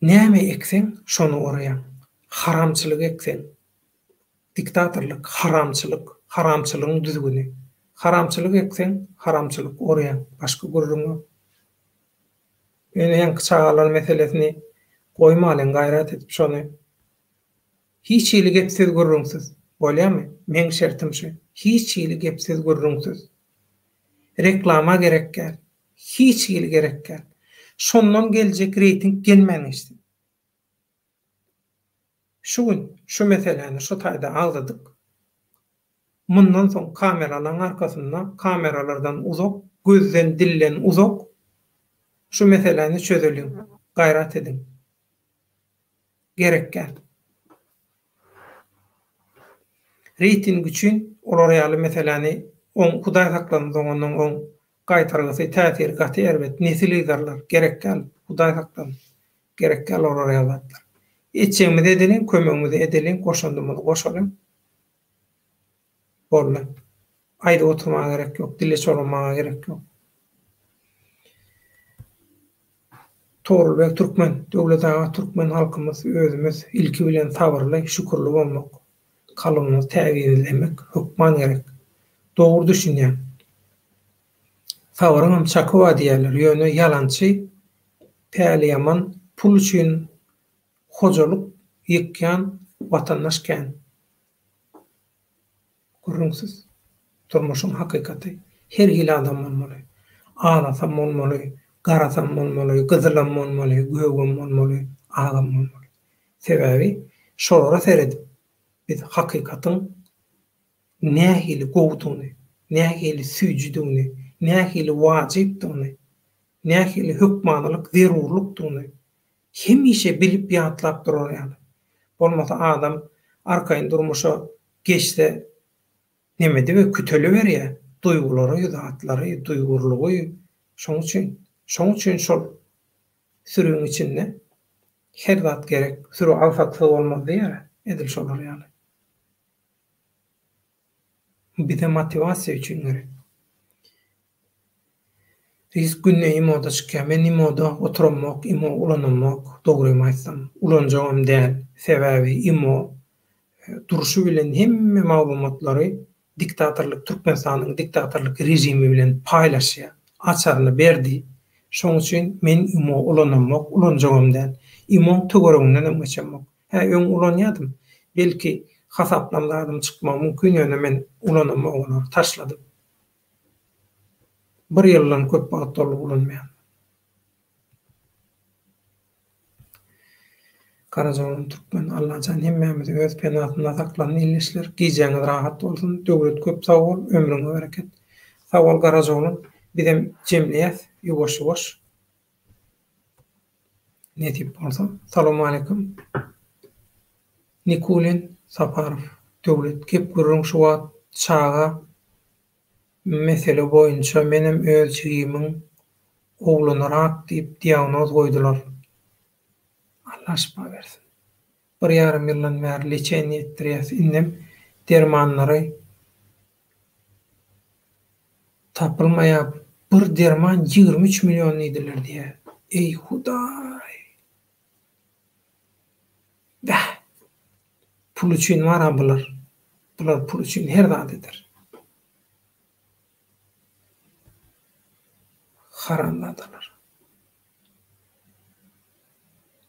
Näme eksen şonu oraýan. Haramçylyk eksen, diktatorlyk, haramçylygyň düzgüni. Haramçylyk eksen, haramçylyk oraýan. Başga gurrungy. Ýa-ni çağalar meselesini goýmalan gaýrat edip şonu hiç ýyly gepsiz gurrunsyz. Bolýarmy? Men şertim şu. Hiç ýyly gepsiz gurrunsyz. Reklama gerek gel. Hiç ýyly gerek gel. Şondan geljek reyting gelmeňişdi. Şu gün şu meseleni şu taýda aldyk. Mundan soň kameralaryň arkasynda, kameralardan uzak, gözden dillen uzak şu meseleni çözelim. Gaýrat edin. Gerek gel. Reyting üçin olar ýaly meseleni on Hudaý saklandygynyň on gaýtargysy täsir gaty elbet nesilidarlar gerek gel. Hudaý saklan. Gerek gel olar ýalatlar. Etçeňmiz edelim, kömeňmiz edelim, goşandymyz goşalım. Bolma. Aýda oturmaga gerek ýok, dile sormaga gerek ýok. Torulbek Türkmen, döwlet ağa Türkmen halkymyz özümiz ilki bilen sabrly, şükürli bolmak, kalynyny täbirlemek hukman gerek. Dogry düşünýän. Sabrym çakywa diýerler, ýöne ýalançy, päli ýaman, pul üçin hojalyk ýekýän watandaşkän. Gurrunsyz turmuşyň hakykaty her ýyl adam bolmaly. Ağlasam bolmaly, garasam bolmaly, gyzylam bolmaly, göwüm bolmaly, ağam bolmaly. Sebebi şolara seredip biz hakykatyň nähili gowduny, nähili süýjüdüni, nähili wajypdyny, nähili hukmanlyk zerurlukdyny hemişe bilip ýatlap durýar. Bolmasa adam arkaýyn durmuşa geçse nemedi we küteli berýär. Duýgulary, zatlary, duýgurlugy. Şoň üçin şol sürüň içinde her zat gerek. Sürü alfatly bolmaz diýär. Edil şolar ýaly. Bir de motivasiýa üçin gerek. Biz günne imoda çykýar. Men imoda oturmak, imo ulanmak, dogry aýtsam, ulanjagam däl. Sebebi imo duruşu bilen hemme maglumatlary diktatorlyk Türkmenistanyň diktatorlyk rejimi bilen paýlaşýar. Açarını berdi. Şoň üçin men imo ulanmak, ulanjagam däl. Imo töwereginden geçenmek. Öň ulanýadym. Belki hasaplamlarym çykmak mümkin ýöne men ulanmagyny taşladym. Bir ýyldan köp wagt bolup ulanmaýan. Karazoğlan Türkmen Allah can hemmemizi öz penatında saklanın illeşler. Giyeceğiniz rahat olsun. Döwlet köp sağ ol. Ömrüňe bereket. Sağ ol Karazoğlan. Bizim cemliyet yuvaş. Ne tip olsa. Salamu aleyküm. Nikulin Saparov. Döwlet kep gurrun şu wagt çağa mesele boýunça menem öz çygymyň oglanarak diýip diagnoz goýdular. Allah şifa versin. 1,5 ýyldan bäri leçeni etdirýär. Innem dermanlary tapylmaýar. Bir derman 23 milyon idiler diýär. Ey Hudaý. pul üçin var bular. Bular pul üçin her zat eder. Haramladılar.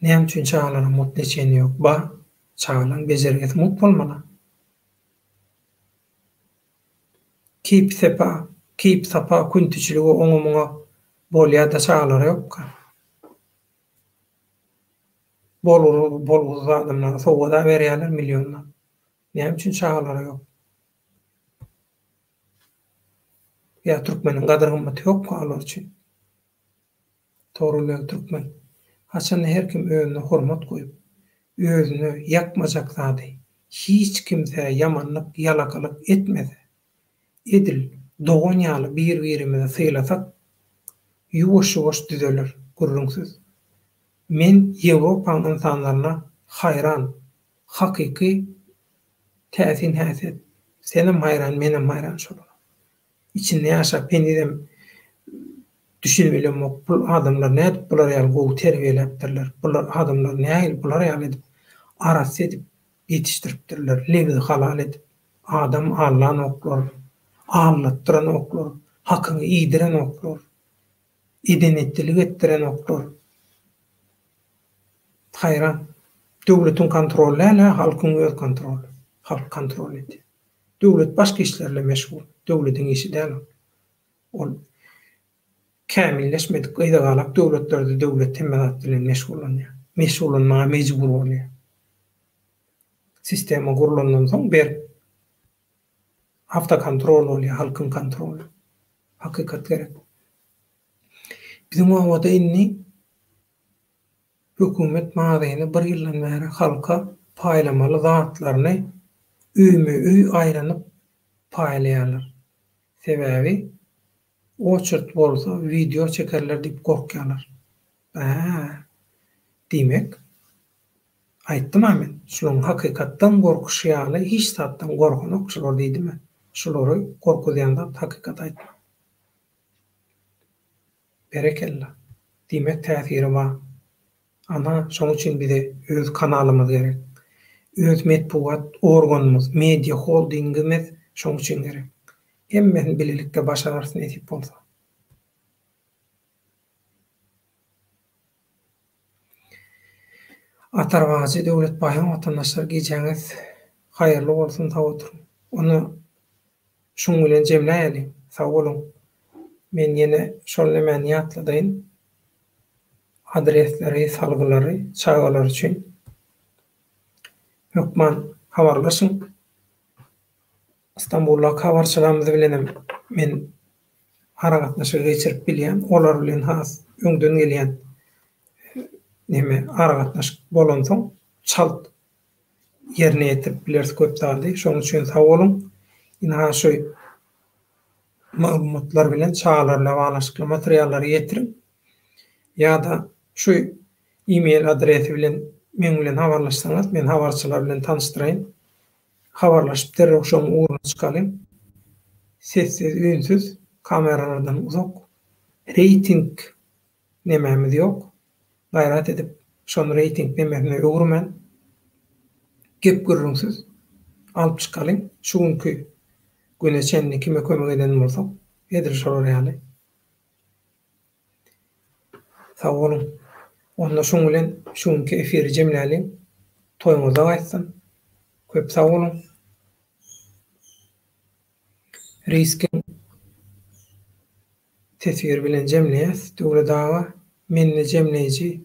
Näme üçin çağlaryň mut neçeni ýok? Ba, çağlaryň bejerget mut bolmaly. Kip sapa kuntiçiligi oňumuňa bolýar da çağlary ýokka. Bolguz adamlar sowga da berýärler millionlar. Näme üçin çağlary ýok? Ya türkmeniň gadry gymmaty ýokpa olar üçin. Toruly türkmen. Haçan her kim özüne hormat goýup, özüne ýakmajak zady, hiç kimse ýamanlyk, ýalakalyk etmese, edil, dogan ýaly bir-birimize sylasak, ýuwaş-ýuwaş düzelir, gurrunsyz. Men Ýewropa insanlaryna hayran, hakyky täsin häsiýet. Senem hayran, menem hayran şolar. İçinde ýaşap pendidem düşünebilem bu adamlar nädip bular ýaly gowy terbiýelepdirler. Bular adamlar näil bular ýaly edip arasy edip ýetişdiripdirler. Lewdi halal edip adam Allah'ın oklar, anlattıran oklar, hakkını iyidiren oklar, idenettilik ettiren oklar. Hayran. Döwletiň kontrolläle halkyň öz kontrolü. Halk kontrol etdi. Döwlet başga işlerle meşgul. Döwletiň işi däl. Ol kämilleşmedik gaýda galak döwletlerde döwlet teminat bilen meşgullanýar. Meşgullanmaga mejbur bolýar. Sistema gurulandan soň ber hafta kontrol bolýar, halkyň kontrolü. Hakykat gerek. Bizim wagtda inni hökümet maýyny bir ýyldan bäri halka paýlamaly zatlaryny üýme-üý aýranyp paýlaýarlar. Sebäbi oçurt bolsa video çekerler diýip gorkýarlar. Diýmek aýtdym men. Şuň hakykatdan gorkuşýaly hiç zatdan gorkanok şular diýdimi? Şulary gorkudýanda hakykat aýtdym. Berekella. Diýmek täsiri bar. Ama şoň üçin bize öz kanalymyz gerek. Öz medpuat organymyz, media holdingimiz şoň üçin gerek. Hemme bilelikde başararsın etip bolsa. Atarwazy döwlet baýan watandaşlar geceňiz haýyrly bolsun taw oturun. Onu şoň bilen jemläýäli. Sag bolun. Men ýene şol nämeni ýatladyn. Adresleri, salgylary, çağalar üçin hökman habarlaşyň. İstanbul'a habarçylarymyzy bilenem. Men aragatnaşyk geçirip bilýän, olar bilen has öňden gelýän aragatnaşyk bolan soň çalt ýerine ýetip bilersi köp daldy. Şoň üçin sag bolun. Ina şu maglumatlar bilen çağalarla baglanşykly materiallary ýetirin. Ýa-da şu e-mail adresi bilen men bilen habarlaşsaňyz, men habarçylar bilen tanışdyrayyn. Habarlaşyp derrek şoň uğruna çykalym. Sessiz, ünsüz, kameralardan uzak. Rating nememiz ýok. Gaýrat edip şoň rating nemesine öwürmen. Gep gürrüňsiz alyp çykalym. Şuňky güne çenli kime kömek eden bolsak, edir şolar ýaly. Sag bolun. Onda şoň bilen şuňky efiri jemläliň. Toýuňyza gaýtsan. Köp sag bolun. Riskin tesir bilen jemleýäs. Döwlet dawa menne jemleýiji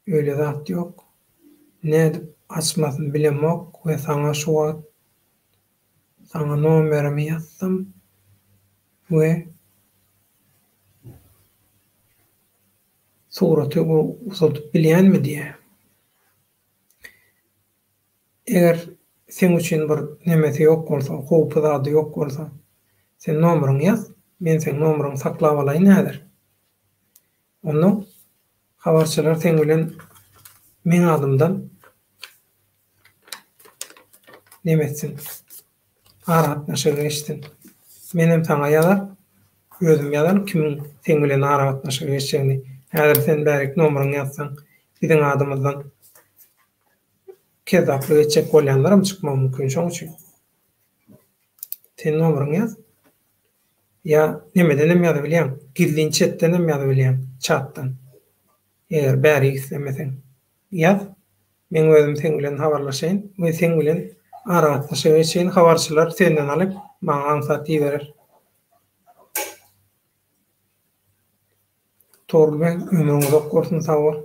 öýle zat ýok. Nädip açmasyny bilemok we saňa şu wagt saňa nomerimi ýazdym we suraty uzatyp bilýänmi diýe. Eger sen üçin bir nemesi ýok bolsa, howpy zady ýok bolsa, sen nomeryňy ýaz, men sen nomeryňy saklap alaýyn näder. Onu habarçylar sen bilen men adymdan nemetsin, aratnaşyk geçsin. Menem saňa ýazar, özüm ýazar, kim sen bilen aratnaşyk geçýäni. Häzir sen bärik nomeryňy ýazsaň, biziň adymyzdan kezaply geçek bolýanlarym çykmagy mümkin. Şoň üçin senin nomeryň ýaz. Ya nemeden ýazyp bilýän, gizlin chatden ýazyp bilýän, chatdan. Eger bäri islemeseň ýaz. Men özüm sen bilen habarlaşaýyn we sen bilen aragatlaşaýyn üçin habarçylar senden alyp maňa ansat diýerer. Torul ben ömrüňiz ok bolsun sag bol.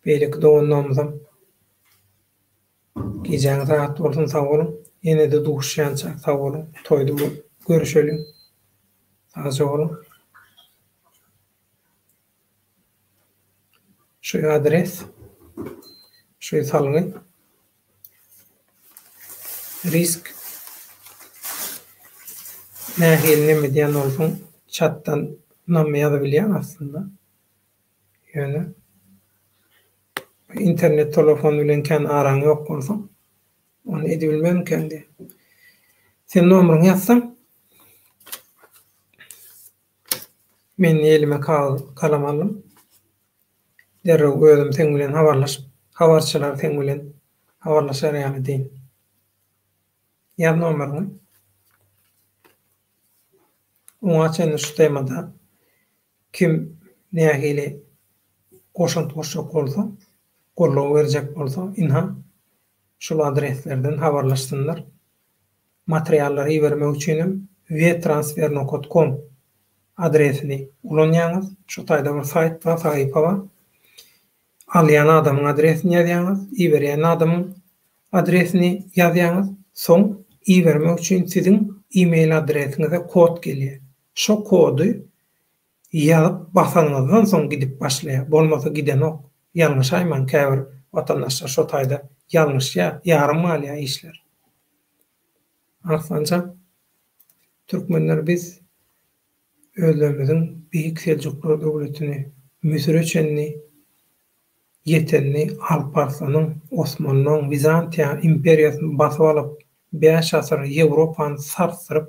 Beýleki dowunlamyzam. Geceňiz rahat bolsun sag bolun. Ýene de duşýança sag bolun. Toýdy görüşelim. Sag bolun. Şu adres. Şu salyň. Risk. Nähilini medyan bolsun. Chatdan nam ýazyp bilýän aslında. Ýöne internet telefon bilen kan araň ýok bolsa, onu edip bilmem kendi. Sen nomeryňy ýazsaň, men elime kalam alym. Derrew özüm sen bilen habarlaşyp, habarçylar sen bilen habarlaşar ýaly diýin. Ýaz nomeryňy. Oňa çenli şu temada kim nähili goşunt goşak bolsa, gollaw berjek bolsa, inha şol adreslerden habarlaşsınlar. Materiallary iýermek üçin www.transfernokot.com adresini ulanýaňyz. Şu taýda bir sayt bar, sahypa bar. Alýan adamyň adresini ýazýaňyz, iýerýän adamyň adresini ýazýaňyz. Soň iýermek üçin siziň e-mail adresiňize kod gelýär. Şo kodu ýazyp basaňyzdan soň gidip başlaýar. Bolmasa gidenok. Ýalňyş aýman käbir watandaşlar şo taýda ýalňyş ýarym malýa işler. Arsanca türkmenler biz özlerimiziň Büyük Selçuklu döwletini, Müsreçenni, Yetenni, Alparsanyň, Osmanlyň, Bizantiýa imperiýasyny basyp alyp, 5 asyr Ýewropany sarsyryp,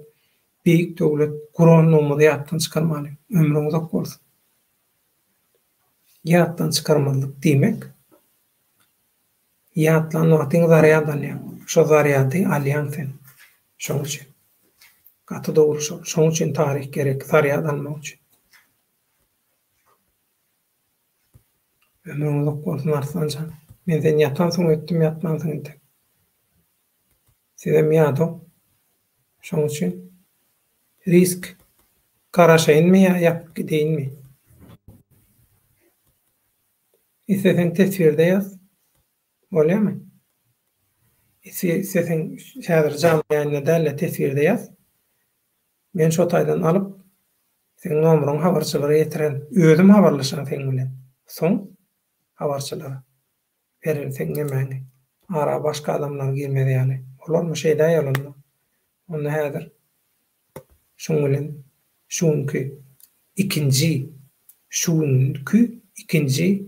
büyük döwlet guranlygyny ýatdan çykarmaly. Ömrüňiz ok bolsun. Ýatdan çykarmalyk diýmek, ýatlan wagtyň zaryat alýan. Şo zaryaty alýan sen. Şoň üçin. Gaty dogry şo. Şoň üçin tarih gerek, zaryat almak üçin. Ömrüňiz ok bolsun Arslanjan. Men sen ýatan soň etdim, ýatman soň etdim. Sizem ýadım. Şoň üçin risk garaşaýynmy ýalyp gideýinmi? İstesen tesbirde ýaz. Bolýarmy? Istesen şäher jamy däle tesbirde ýaz. Men şo taýdan alyp seň nomeryň habarçylara ýetiren, özüm habarlaşan sen bilen. Soň habarçylara berer sen näme? Ara başga adamlar girmedi ýaly. Olarmy şeýle ýalynda? Onu häzir şoň bilen şuňky ikinji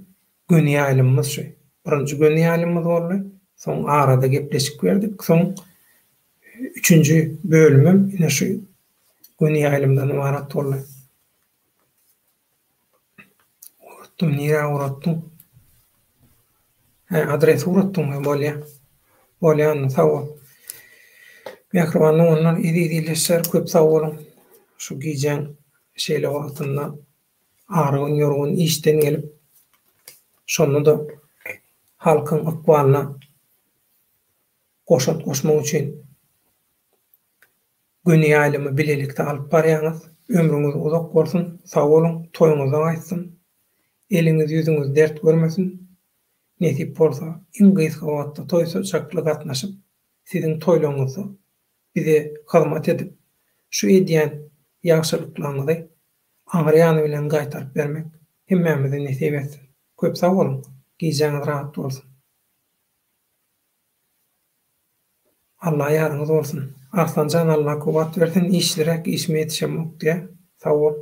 göni ýalymyz şu. Birinji göni ýalymyz boldy. Soň arada gepleşik berdik. Soň üçüncü bölümüm ýene şu göni ýalymdan ibarat boldy. Uratdym, nire uratdym. Adres uratdym bolýar. Bolýan sag bol. Mehribanlyk onlar idi-idileşer köp sag bolun. Şu gijeň şeýle wagtynda arygyn ýorgun işden gelip şonu da halkyň akbalyna goşmak üçin göni ýalymy bilelikde alyp barýaňyz. Ömrüňiz uzak bolsun, sag bolun, toýuňyz aýtsyn. Eliňiz ýüzüňiz dert görmesin. Nesip bolsa, iň gysga wagtda toýsa çakly gatnaşyp, siziň toýlaryňyzy bize hyzmat edip, şu edýän ýagşylyklaryňyzy aňrýany bilen gaýtaryp bermek hemmemize nesip etsin. Köp sag bolun, gijeňiz rahat bolsun. Allah ýarynız bolsun. Arslanjan Allah kuwat bersin, işlerek işime ýetişemek diýe. Sag bol.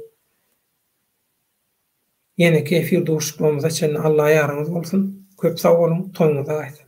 Ýene kefir duşlygymyza çenli Allah ýarynız bolsun. Köp sag bolun, toýuňyza gaýsyn.